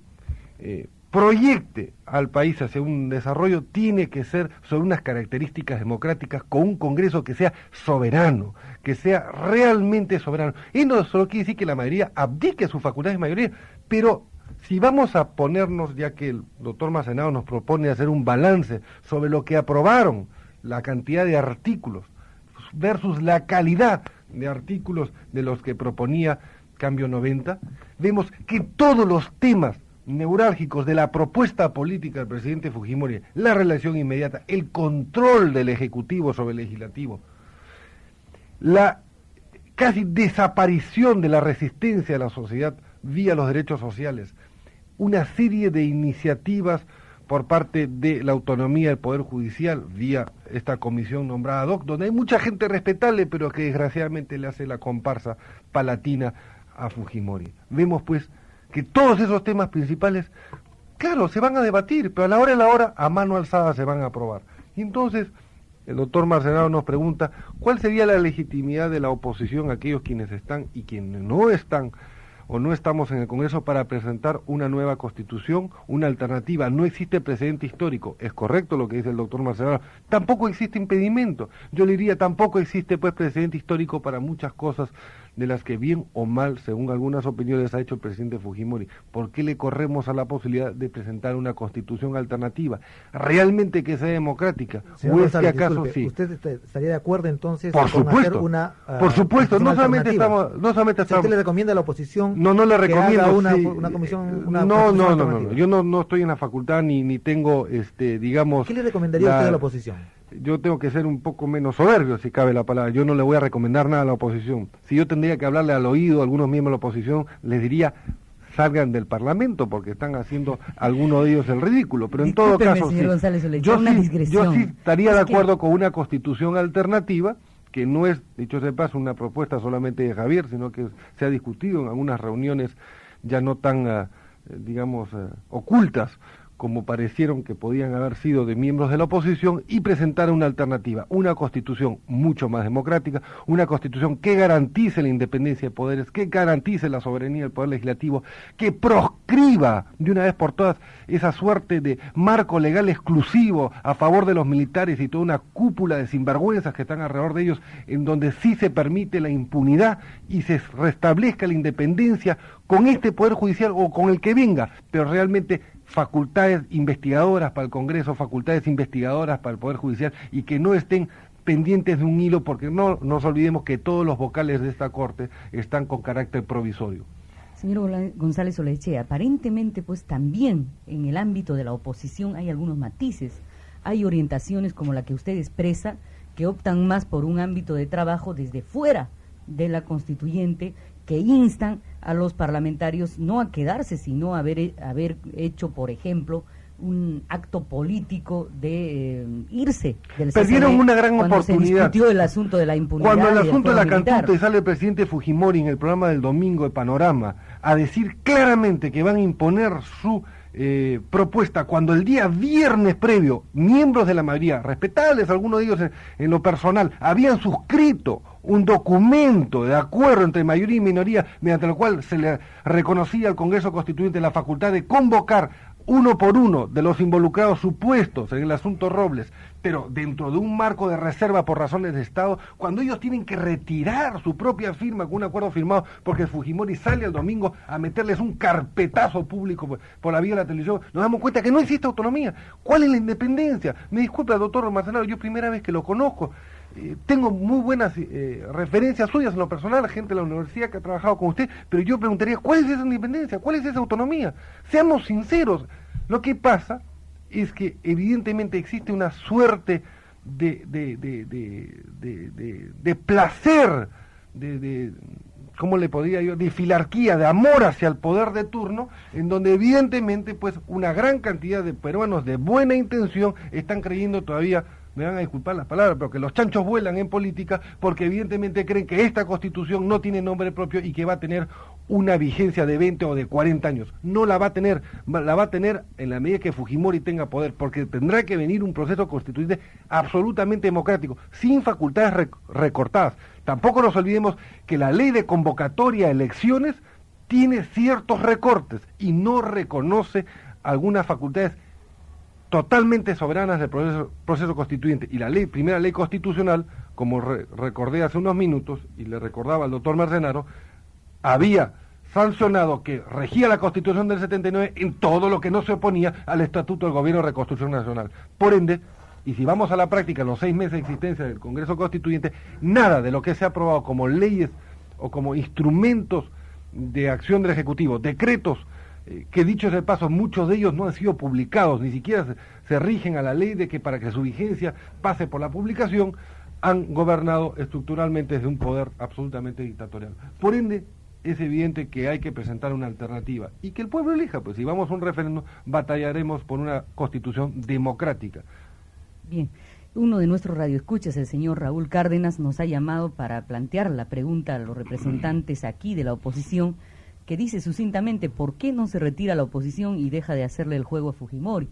proyecte al país hacia un desarrollo, tiene que ser sobre unas características democráticas, con un Congreso que sea soberano, que sea realmente soberano. Y no solo quiere decir que la mayoría abdique sus facultades de mayoría, pero si vamos a ponernos, ya que el doctor Marcenaro nos propone hacer un balance sobre lo que aprobaron, la cantidad de artículos versus la calidad de artículos de los que proponía Cambio 90, vemos que todos los temas neurálgicos de la propuesta política del presidente Fujimori, la relación inmediata, el control del Ejecutivo sobre el Legislativo, la casi desaparición de la resistencia de la sociedad vía los derechos sociales, una serie de iniciativas por parte de la autonomía del Poder Judicial, vía esta comisión nombrada ad hoc, donde hay mucha gente respetable, pero que desgraciadamente le hace la comparsa palatina a Fujimori. Vemos pues que todos esos temas principales, claro, se van a debatir, pero a la hora, a mano alzada se van a aprobar. Y entonces, el doctor Marcenaro nos pregunta, ¿cuál sería la legitimidad de la oposición, aquellos quienes están y quienes no están, o no estamos en el Congreso, para presentar una nueva constitución, una alternativa? No existe precedente histórico. Es correcto lo que dice el doctor Marcenaro. Tampoco existe impedimento. Yo le diría, tampoco existe pues precedente histórico para muchas cosas de las que bien o mal, según algunas opiniones, ha hecho el presidente Fujimori. ¿Por qué le corremos a la posibilidad de presentar una constitución alternativa? ¿Realmente que sea democrática? Señor ¿O es González, que acaso disculpe, sí? ¿Usted estaría de acuerdo entonces Por con supuesto, hacer una por supuesto, no solamente estamos... ¿Usted le recomienda a la oposición No le que recomiendo haga una sí. comisión, No, yo no estoy en la facultad ni tengo, digamos... ¿Qué le recomendaría usted a la oposición? Yo tengo que ser un poco menos soberbio, si cabe la palabra. Yo no le voy a recomendar nada a la oposición. Si yo tendría que hablarle al oído a algunos miembros de la oposición, les diría, salgan del Parlamento, porque están haciendo algunos de ellos el ridículo. Pero en todo caso, señor González Olechea, yo sí estaría de acuerdo con una constitución alternativa, que no es, dicho sea de paso, una propuesta solamente de Javier, sino que se ha discutido en algunas reuniones ya no tan, ocultas, como parecieron que podían haber sido de miembros de la oposición, y presentar una alternativa, una constitución mucho más democrática, una constitución que garantice la independencia de poderes, que garantice la soberanía del poder legislativo, que proscriba de una vez por todas esa suerte de marco legal exclusivo a favor de los militares y toda una cúpula de sinvergüenzas que están alrededor de ellos, en donde sí se permite la impunidad y se restablezca la independencia con este poder judicial o con el que venga, pero realmente facultades investigadoras para el Congreso, facultades investigadoras para el Poder Judicial, y que no estén pendientes de un hilo, porque no nos olvidemos que todos los vocales de esta Corte están con carácter provisorio. Señor González Olechea, aparentemente pues también en el ámbito de la oposición hay algunos matices, hay orientaciones como la que usted expresa, que optan más por un ámbito de trabajo desde fuera de la constituyente, que instan a los parlamentarios no a quedarse, sino a haber hecho, por ejemplo, un acto político de irse del CCB. Perdieron una gran oportunidad. Se discutió el asunto de la impunidad. Cuando el asunto de la militar. cantuta, y sale el presidente Fujimori en el programa del domingo de Panorama a decir claramente que van a imponer su propuesta, cuando el día viernes previo, miembros de la mayoría, respetables algunos de ellos en lo personal, habían suscrito un documento de acuerdo entre mayoría y minoría, mediante el cual se le reconocía al Congreso Constituyente la facultad de convocar uno por uno de los involucrados supuestos en el asunto Robles, pero dentro de un marco de reserva por razones de Estado, cuando ellos tienen que retirar su propia firma con un acuerdo firmado porque Fujimori sale el domingo a meterles un carpetazo público por la vía de la televisión, nos damos cuenta que no existe autonomía. ¿Cuál es la independencia? Me disculpa, doctor Marcenaro, yo primera vez que lo conozco. Tengo muy buenas referencias suyas en lo personal, gente de la universidad que ha trabajado con usted, pero yo preguntaría, ¿cuál es esa independencia? ¿Cuál es esa autonomía? Seamos sinceros. Lo que pasa es que evidentemente existe una suerte de placer, ¿cómo le podría yo? De filarquía, de amor hacia el poder de turno, en donde evidentemente pues una gran cantidad de peruanos de buena intención están creyendo todavía, me van a disculpar las palabras, pero que los chanchos vuelan en política, porque evidentemente creen que esta Constitución no tiene nombre propio y que va a tener una vigencia de 20 o de 40 años. No la va a tener, la va a tener en la medida que Fujimori tenga poder, porque tendrá que venir un proceso constituyente absolutamente democrático, sin facultades recortadas. Tampoco nos olvidemos que la ley de convocatoria a elecciones tiene ciertos recortes y no reconoce algunas facultades totalmente soberanas del proceso constituyente. Y la primera ley constitucional, como recordé hace unos minutos, y le recordaba al doctor Marcenaro, había sancionado que regía la Constitución del 79 en todo lo que no se oponía al Estatuto del Gobierno de Reconstrucción Nacional. Por ende, y si vamos a la práctica, en los 6 meses de existencia del Congreso Constituyente, nada de lo que se ha aprobado como leyes o como instrumentos de acción del Ejecutivo, decretos, que dicho sea de paso, muchos de ellos no han sido publicados, ni siquiera se rigen a la ley de que para que su vigencia pase por la publicación, han gobernado estructuralmente desde un poder absolutamente dictatorial. Por ende, es evidente que hay que presentar una alternativa y que el pueblo elija, pues si vamos a un referéndum, batallaremos por una constitución democrática. Bien, uno de nuestros radioescuchas, el señor Raúl Cárdenas, nos ha llamado para plantear la pregunta a los representantes aquí de la oposición, que dice sucintamente por qué no se retira la oposición y deja de hacerle el juego a Fujimori.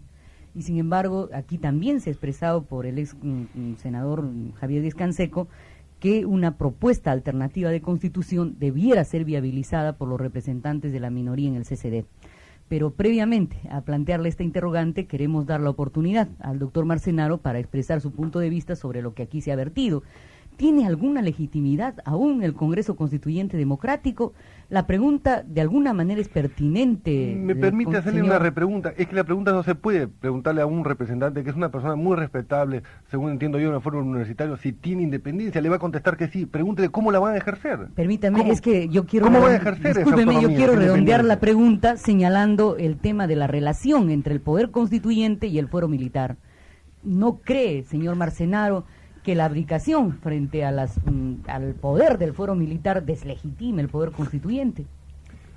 Y sin embargo, aquí también se ha expresado por el ex senador Javier Díaz-Canseco que una propuesta alternativa de constitución debiera ser viabilizada por los representantes de la minoría en el CCD. Pero previamente a plantearle esta interrogante, queremos dar la oportunidad al doctor Marcenaro para expresar su punto de vista sobre lo que aquí se ha vertido. ¿Tiene alguna legitimidad aún el Congreso Constituyente Democrático? La pregunta de alguna manera es pertinente. Me permite hacerle una repregunta. Es que la pregunta no se puede preguntarle a un representante que es una persona muy respetable, según entiendo yo, en el foro universitario, si tiene independencia. Le va a contestar que sí. Pregúntele cómo la van a ejercer. Permítame, ¿Cómo? Es que yo quiero... ¿Cómo van a ejercer esa autonomía, yo quiero esa redondear la independencia? pregunta señalando el tema de la relación entre el Poder Constituyente y el Fuero Militar. ¿No cree, señor Marcenaro, que la abdicación frente a al poder del Fuero Militar deslegitime el Poder Constituyente?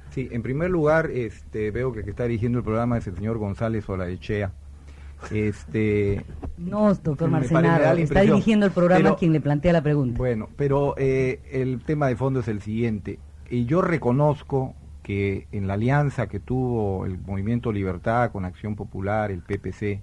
Sí, en primer lugar, veo que está dirigiendo el programa es el señor González Olaechea. No, doctor me da Marcenaro, la está impresión, dirigiendo el programa pero, quien le plantea la pregunta. Bueno, pero el tema de fondo es el siguiente. Y yo reconozco que en la alianza que tuvo el Movimiento Libertad con Acción Popular, el PPC,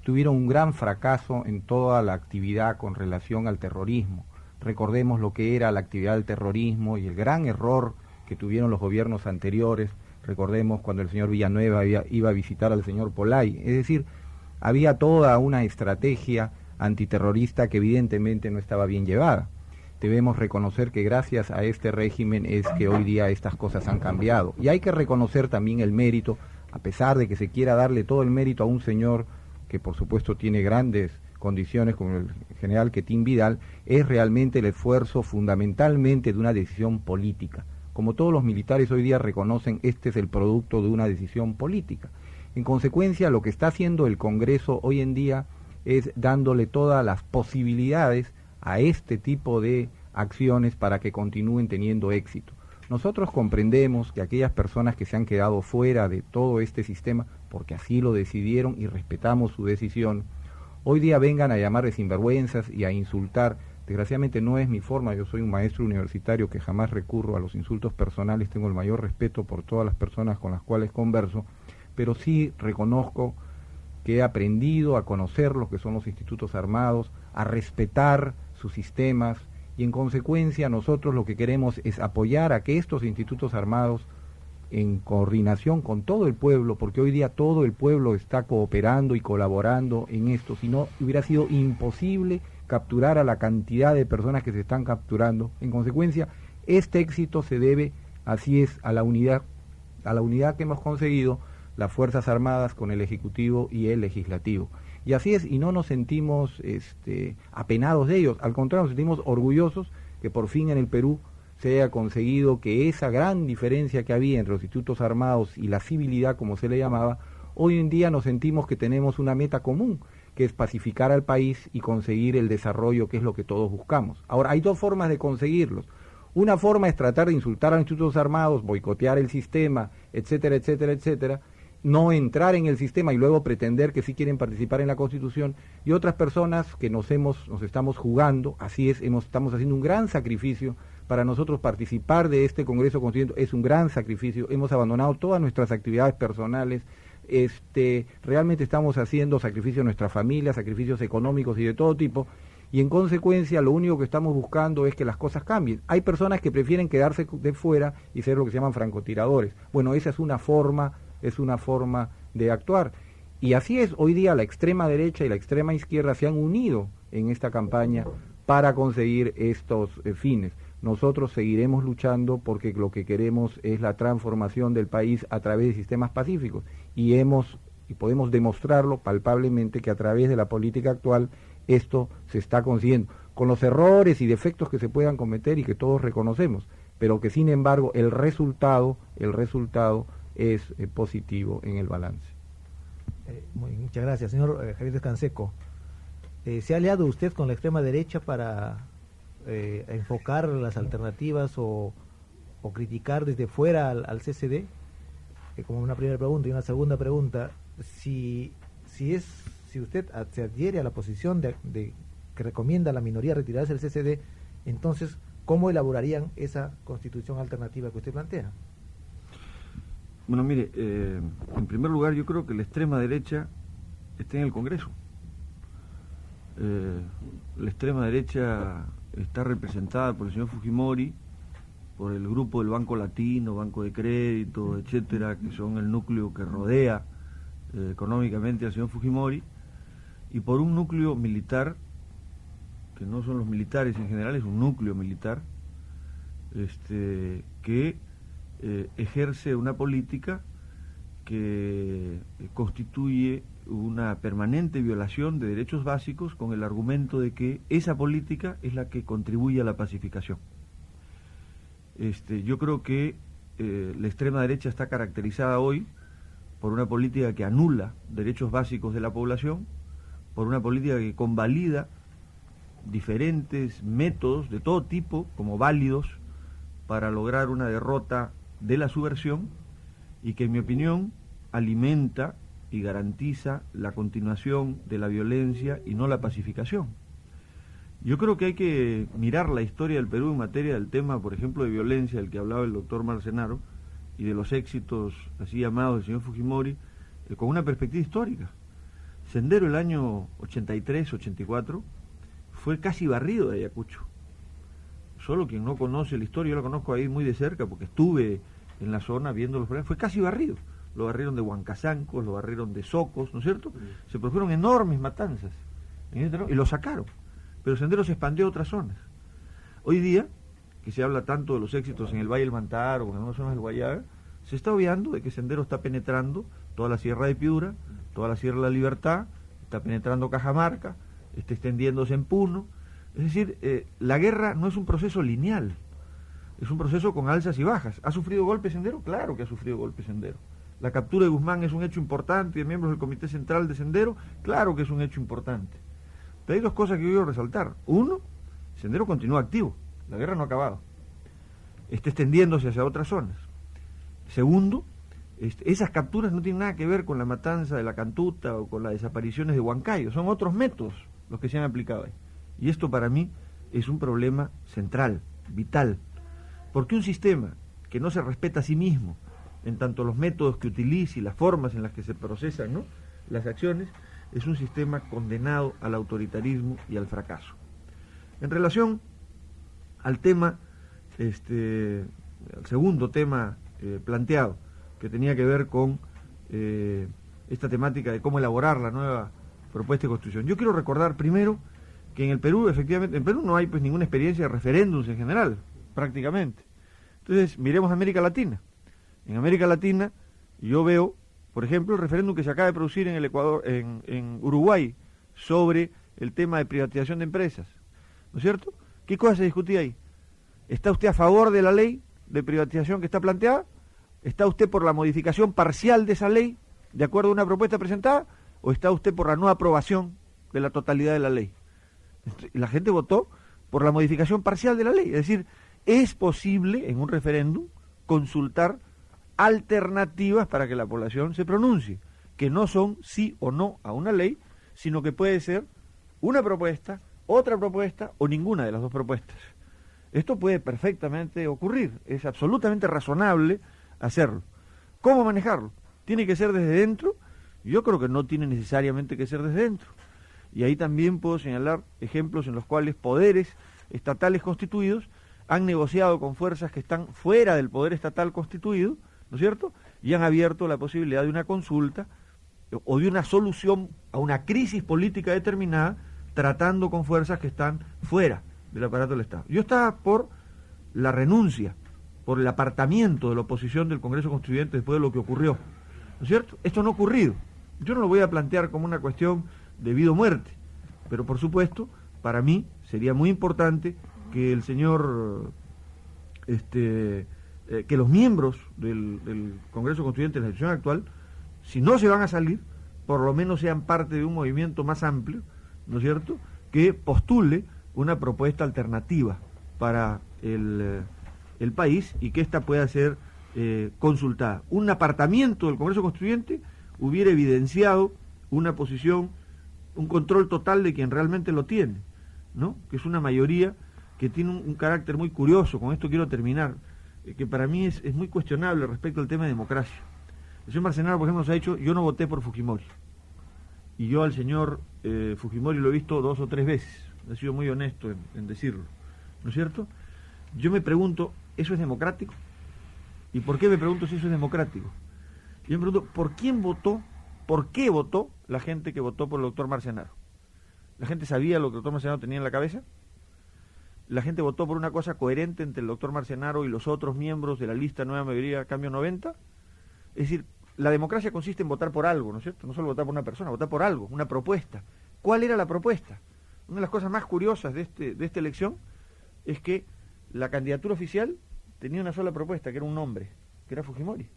tuvieron un gran fracaso en toda la actividad con relación al terrorismo. Recordemos lo que era la actividad del terrorismo y el gran error que tuvieron los gobiernos anteriores. Recordemos cuando el señor Villanueva iba a visitar al señor Polay. Es decir, había toda una estrategia antiterrorista que evidentemente no estaba bien llevada. Debemos reconocer que gracias a este régimen es que hoy día estas cosas han cambiado. Y hay que reconocer también el mérito, a pesar de que se quiera darle todo el mérito a un señor que por supuesto tiene grandes condiciones como el general Quetín Vidal, es realmente el esfuerzo fundamentalmente de una decisión política. Como todos los militares hoy día reconocen, este es el producto de una decisión política. En consecuencia, lo que está haciendo el Congreso hoy en día es dándole todas las posibilidades a este tipo de acciones para que continúen teniendo éxito. Nosotros comprendemos que aquellas personas que se han quedado fuera de todo este sistema, porque así lo decidieron y respetamos su decisión, hoy día vengan a llamar de sinvergüenzas y a insultar. Desgraciadamente no es mi forma, yo soy un maestro universitario que jamás recurro a los insultos personales, tengo el mayor respeto por todas las personas con las cuales converso, pero sí reconozco que he aprendido a conocer lo que son los institutos armados, a respetar sus sistemas, y en consecuencia nosotros lo que queremos es apoyar a que estos institutos armados en coordinación con todo el pueblo, porque hoy día todo el pueblo está cooperando y colaborando en esto, si no hubiera sido imposible capturar a la cantidad de personas que se están capturando. En consecuencia, este éxito se debe, así es, a la unidad que hemos conseguido las Fuerzas Armadas con el Ejecutivo y el Legislativo. Y así es, y no nos sentimos apenados de ellos, al contrario, nos sentimos orgullosos que por fin en el Perú se haya conseguido que esa gran diferencia que había entre los institutos armados y la civilidad, como se le llamaba, hoy en día nos sentimos que tenemos una meta común, que es pacificar al país y conseguir el desarrollo, que es lo que todos buscamos. Ahora, hay dos formas de conseguirlos. Una forma es tratar de insultar a los institutos armados, boicotear el sistema, etcétera, etcétera, etcétera, no entrar en el sistema y luego pretender que sí quieren participar en la Constitución, y otras personas que nos estamos jugando, así es, estamos haciendo un gran sacrificio. Para nosotros participar de este Congreso Constituyente es un gran sacrificio, hemos abandonado todas nuestras actividades personales, realmente estamos haciendo sacrificios a nuestra familia, sacrificios económicos y de todo tipo, y en consecuencia lo único que estamos buscando es que las cosas cambien. Hay personas que prefieren quedarse de fuera y ser lo que se llaman francotiradores. Bueno, esa es una forma de actuar. Y así es, hoy día la extrema derecha y la extrema izquierda se han unido en esta campaña para conseguir estos fines. Nosotros seguiremos luchando porque lo que queremos es la transformación del país a través de sistemas pacíficos y podemos demostrarlo palpablemente que a través de la política actual esto se está consiguiendo, con los errores y defectos que se puedan cometer y que todos reconocemos, pero que sin embargo el resultado es positivo en el balance. Muchas gracias, señor Javier Descanseco. ¿Se ha aliado usted con la extrema derecha para enfocar las alternativas o criticar desde fuera al CCD? Como una primera pregunta. Y una segunda pregunta, si usted se adhiere a la posición de que recomienda a la minoría retirarse del CCD, entonces, ¿cómo elaborarían esa constitución alternativa que usted plantea? Bueno, mire, en primer lugar yo creo que la extrema derecha está en el Congreso. La extrema derecha está representada por el señor Fujimori, por el grupo del Banco Latino, Banco de Crédito, etcétera, que son el núcleo que rodea económicamente al señor Fujimori, y por un núcleo militar, que no son los militares en general, es un núcleo militar, que ejerce una política que constituye una permanente violación de derechos básicos con el argumento de que esa política es la que contribuye a la pacificación. Yo creo que la extrema derecha está caracterizada hoy por una política que anula derechos básicos de la población, por una política que convalida diferentes métodos de todo tipo como válidos para lograr una derrota de la subversión, y que en mi opinión alimenta y garantiza la continuación de la violencia y no la pacificación. Yo creo que hay que mirar la historia del Perú en materia del tema, por ejemplo, de violencia, del que hablaba el doctor Marcenaro, y de los éxitos así llamados del señor Fujimori, con una perspectiva histórica. Sendero el año 83, 84, fue casi barrido de Ayacucho. Solo quien no conoce la historia, yo la conozco ahí muy de cerca porque estuve en la zona viendo los problemas, fue casi barrido. Lo barrieron de Huancazancos, lo barrieron de Socos, ¿no es cierto? Se produjeron enormes matanzas y lo sacaron. Pero Sendero se expandió a otras zonas. Hoy día, que se habla tanto de los éxitos en el Valle del Mantaro o en algunas zonas del Guayaga, se está obviando de que Sendero está penetrando toda la Sierra de Piura, toda la Sierra de la Libertad, está penetrando Cajamarca, está extendiéndose en Puno. Es decir, la guerra no es un proceso lineal, es un proceso con alzas y bajas. ¿Ha sufrido golpe Sendero? Claro que ha sufrido golpe Sendero. ¿La captura de Guzmán es un hecho importante de miembros del Comité Central de Sendero? Claro que es un hecho importante. Pero hay dos cosas que quiero resaltar. Uno, Sendero continúa activo, la guerra no ha acabado. Está extendiéndose hacia otras zonas. Segundo, esas capturas no tienen nada que ver con la matanza de la Cantuta o con las desapariciones de Huancayo, son otros métodos los que se han aplicado ahí. Y esto para mí es un problema central, vital, porque un sistema que no se respeta a sí mismo, en tanto los métodos que utiliza y las formas en las que se procesan, ¿no?, las acciones, es un sistema condenado al autoritarismo y al fracaso. En relación al tema, al segundo tema planteado, que tenía que ver con esta temática de cómo elaborar la nueva propuesta de constitución. Yo quiero recordar primero que en el Perú, efectivamente, en Perú no hay pues ninguna experiencia de referéndums en general, prácticamente. Entonces, miremos América Latina. En América Latina, yo veo, por ejemplo, el referéndum que se acaba de producir en el Ecuador, en Uruguay, sobre el tema de privatización de empresas. ¿No es cierto? ¿Qué cosa se discutía ahí? ¿Está usted a favor de la ley de privatización que está planteada? ¿Está usted por la modificación parcial de esa ley, de acuerdo a una propuesta presentada? ¿O está usted por la no aprobación de la totalidad de la ley? Y la gente votó por la modificación parcial de la ley. Es decir, es posible en un referéndum consultar alternativas para que la población se pronuncie, que no son sí o no a una ley, sino que puede ser una propuesta, otra propuesta o ninguna de las dos propuestas. Esto puede perfectamente ocurrir, es absolutamente razonable hacerlo. ¿Cómo manejarlo? ¿Tiene que ser desde dentro? Yo creo que no tiene necesariamente que ser desde dentro. Y ahí también puedo señalar ejemplos en los cuales poderes estatales constituidos han negociado con fuerzas que están fuera del poder estatal constituido, ¿no es cierto? Y han abierto la posibilidad de una consulta o de una solución a una crisis política determinada, tratando con fuerzas que están fuera del aparato del Estado. Yo estaba por la renuncia, por el apartamiento de la oposición del Congreso Constituyente después de lo que ocurrió, ¿no es cierto? Esto no ha ocurrido. Yo no lo voy a plantear como una cuestión de vida o muerte, pero por supuesto, para mí sería muy importante que el señor, que los miembros del Congreso Constituyente de la situación actual, si no se van a salir, por lo menos sean parte de un movimiento más amplio, ¿no es cierto?, que postule una propuesta alternativa para el país y que ésta pueda ser consultada. Un apartamiento del Congreso Constituyente hubiera evidenciado una posición, un control total de quien realmente lo tiene, ¿no?, que es una mayoría que tiene un carácter muy curioso. Con esto quiero terminar, que para mí es muy cuestionable respecto al tema de democracia. El señor Marcenaro, por ejemplo, nos ha dicho: yo no voté por Fujimori. Y yo al señor Fujimori lo he visto 2 o 3 veces. He sido muy honesto en decirlo, ¿no es cierto? Yo me pregunto, ¿eso es democrático? ¿Y por qué me pregunto si eso es democrático? Yo me pregunto, ¿por quién votó? ¿Por qué votó la gente que votó por el doctor Marcenaro? ¿La gente sabía lo que el doctor Marcenaro tenía en la cabeza? ¿La gente votó por una cosa coherente entre el doctor Marcenaro y los otros miembros de la lista Nueva Mayoría Cambio 90? Es decir, la democracia consiste en votar por algo, ¿no es cierto? No solo votar por una persona, votar por algo, una propuesta. ¿Cuál era la propuesta? Una de las cosas más curiosas de esta elección es que la candidatura oficial tenía una sola propuesta, que era un nombre, que era Fujimori.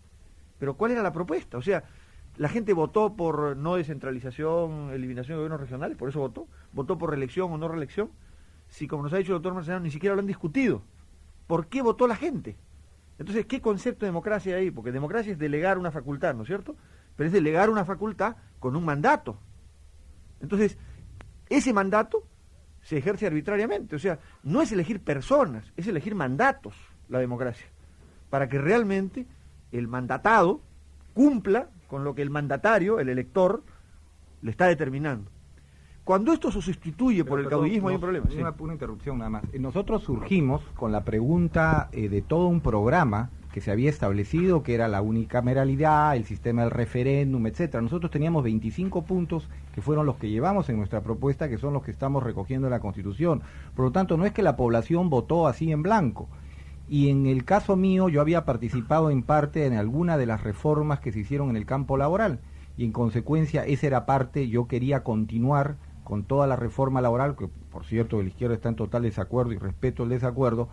Pero ¿cuál era la propuesta? O sea, la gente votó por no descentralización, eliminación de gobiernos regionales, por eso votó por reelección o no reelección. Si, como nos ha dicho el doctor Marcenaro, ni siquiera lo han discutido. ¿Por qué votó la gente? Entonces, ¿qué concepto de democracia hay ahí? Porque democracia es delegar una facultad, ¿no es cierto? Pero es delegar una facultad con un mandato. Entonces, ese mandato se ejerce arbitrariamente. O sea, no es elegir personas, es elegir mandatos, la democracia, para que realmente el mandatado cumpla con lo que el mandatario, el elector, le está determinando. Cuando esto se sustituye por el caudillismo hay un problema. Sí. Una interrupción nada más. Nosotros surgimos con la pregunta de todo un programa que se había establecido, que era la unicameralidad, el sistema del referéndum, etcétera. Nosotros teníamos 25 puntos que fueron los que llevamos en nuestra propuesta, que son los que estamos recogiendo en la Constitución. Por lo tanto, no es que la población votó así en blanco. Y en el caso mío, yo había participado en parte en alguna de las reformas que se hicieron en el campo laboral. Y en consecuencia, esa era parte, yo quería continuar con toda la reforma laboral, que por cierto la izquierda está en total desacuerdo y respeto el desacuerdo,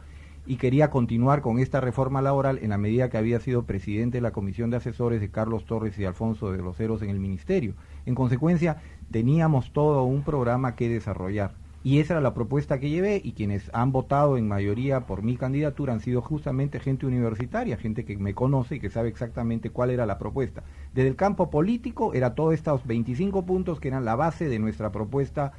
y quería continuar con esta reforma laboral en la medida que había sido presidente de la comisión de asesores de Carlos Torres y Alfonso de los Heros en el ministerio. En consecuencia, teníamos todo un programa que desarrollar, y esa era la propuesta que llevé, y quienes han votado en mayoría por mi candidatura han sido justamente gente universitaria, gente que me conoce y que sabe exactamente cuál era la propuesta. Desde el campo político, era todos estos 25 puntos que eran la base de nuestra propuesta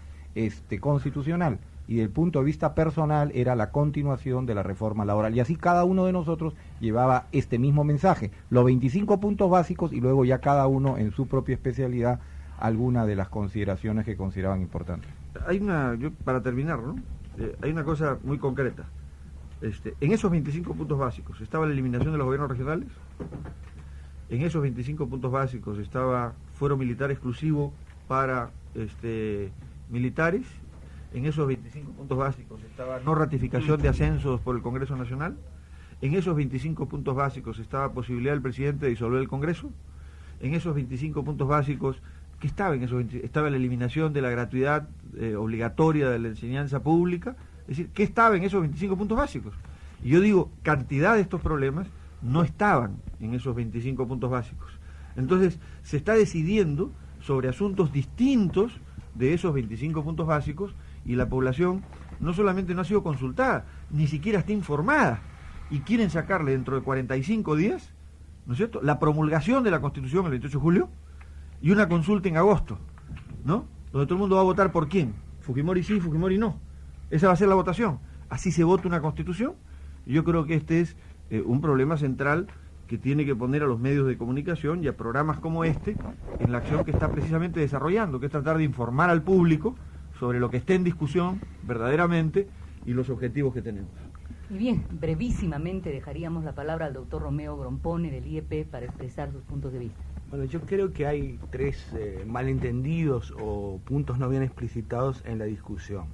constitucional, y desde el punto de vista personal era la continuación de la reforma laboral, y así cada uno de nosotros llevaba este mismo mensaje, los 25 puntos básicos, y luego ya cada uno en su propia especialidad alguna de las consideraciones que consideraban importantes. Para terminar, ¿no? Hay una cosa muy concreta. En esos 25 puntos básicos estaba la eliminación de los gobiernos regionales, en esos 25 puntos básicos estaba fuero militar exclusivo para militares, en esos 25 puntos básicos estaba no ratificación de ascensos por el Congreso Nacional, en esos 25 puntos básicos estaba posibilidad del presidente de disolver el Congreso, en esos 25 puntos básicos, ¿qué estaba en esos 25? Estaba la eliminación de la gratuidad obligatoria de la enseñanza pública. Es decir, ¿qué estaba en esos 25 puntos básicos? Y yo digo, cantidad de estos problemas no estaban en esos 25 puntos básicos. Entonces, se está decidiendo sobre asuntos distintos de esos 25 puntos básicos y la población no solamente no ha sido consultada, ni siquiera está informada. Y quieren sacarle dentro de 45 días, ¿no es cierto?, la promulgación de la Constitución el 28 de julio y una consulta en agosto, ¿no?, donde todo el mundo va a votar por quién. Fujimori sí, Fujimori no. Esa va a ser la votación. Así se vota una Constitución. Y yo creo que este es un problema central que tiene que poner a los medios de comunicación y a programas como este en la acción que está precisamente desarrollando, que es tratar de informar al público sobre lo que esté en discusión verdaderamente y los objetivos que tenemos. Y bien, brevísimamente dejaríamos la palabra al doctor Romeo Grompone del IEP para expresar sus puntos de vista. Bueno, yo creo que hay tres malentendidos o puntos no bien explicitados en la discusión.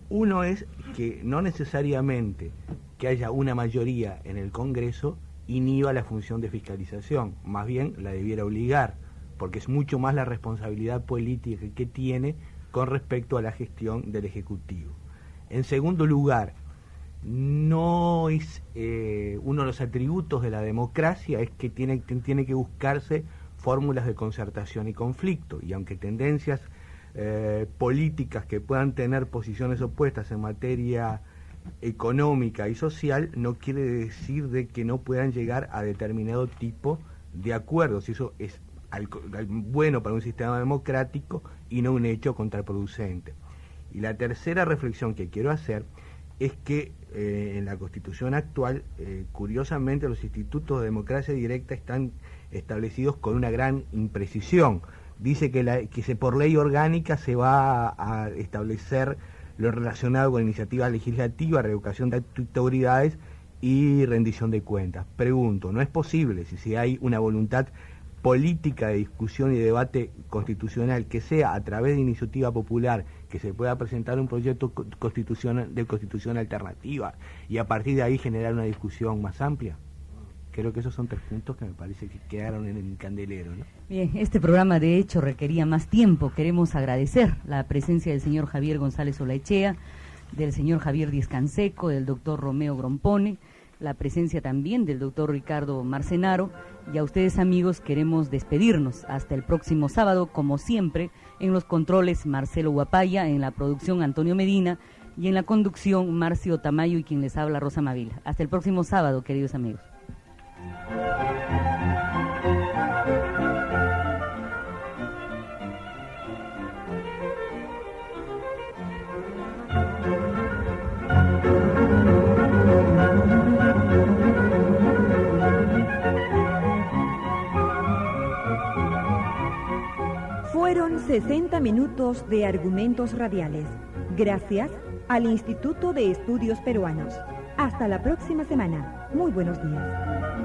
Uno es que no necesariamente que haya una mayoría en el Congreso inhiba la función de fiscalización, más bien la debiera obligar, porque es mucho más la responsabilidad política que tiene con respecto a la gestión del Ejecutivo. En segundo lugar, no es uno de los atributos de la democracia es que tiene que buscarse fórmulas de concertación y conflicto, y aunque tendencias políticas que puedan tener posiciones opuestas en materia económica y social, no quiere decir de que no puedan llegar a determinado tipo de acuerdos, y eso es bueno para un sistema democrático y no un hecho contraproducente. Y la tercera reflexión que quiero hacer es que en la Constitución actual, curiosamente, los institutos de democracia directa están establecidos con una gran imprecisión. Dice que por ley orgánica se va a establecer lo relacionado con iniciativa legislativa, revocación de autoridades y rendición de cuentas. Pregunto, ¿no es posible, si hay una voluntad política de discusión y debate constitucional que sea a través de iniciativa popular, que se pueda presentar un proyecto de constitución alternativa y a partir de ahí generar una discusión más amplia? Creo que esos son tres puntos que me parece que quedaron en el candelero, ¿no? Bien, este programa de hecho requería más tiempo. Queremos agradecer la presencia del señor Javier González Olaechea, del señor Javier Díez Canseco, del doctor Romeo Grompone, la presencia también del doctor Ricardo Marcenaro, y a ustedes, amigos, queremos despedirnos hasta el próximo sábado, como siempre, en los controles Marcelo Guapaya, en la producción Antonio Medina y en la conducción Marcio Tamayo y quien les habla Rosa Mavila. Hasta el próximo sábado, queridos amigos. Fueron 60 minutos de argumentos radiales. Gracias al Instituto de Estudios Peruanos. Hasta la próxima semana. Muy buenos días.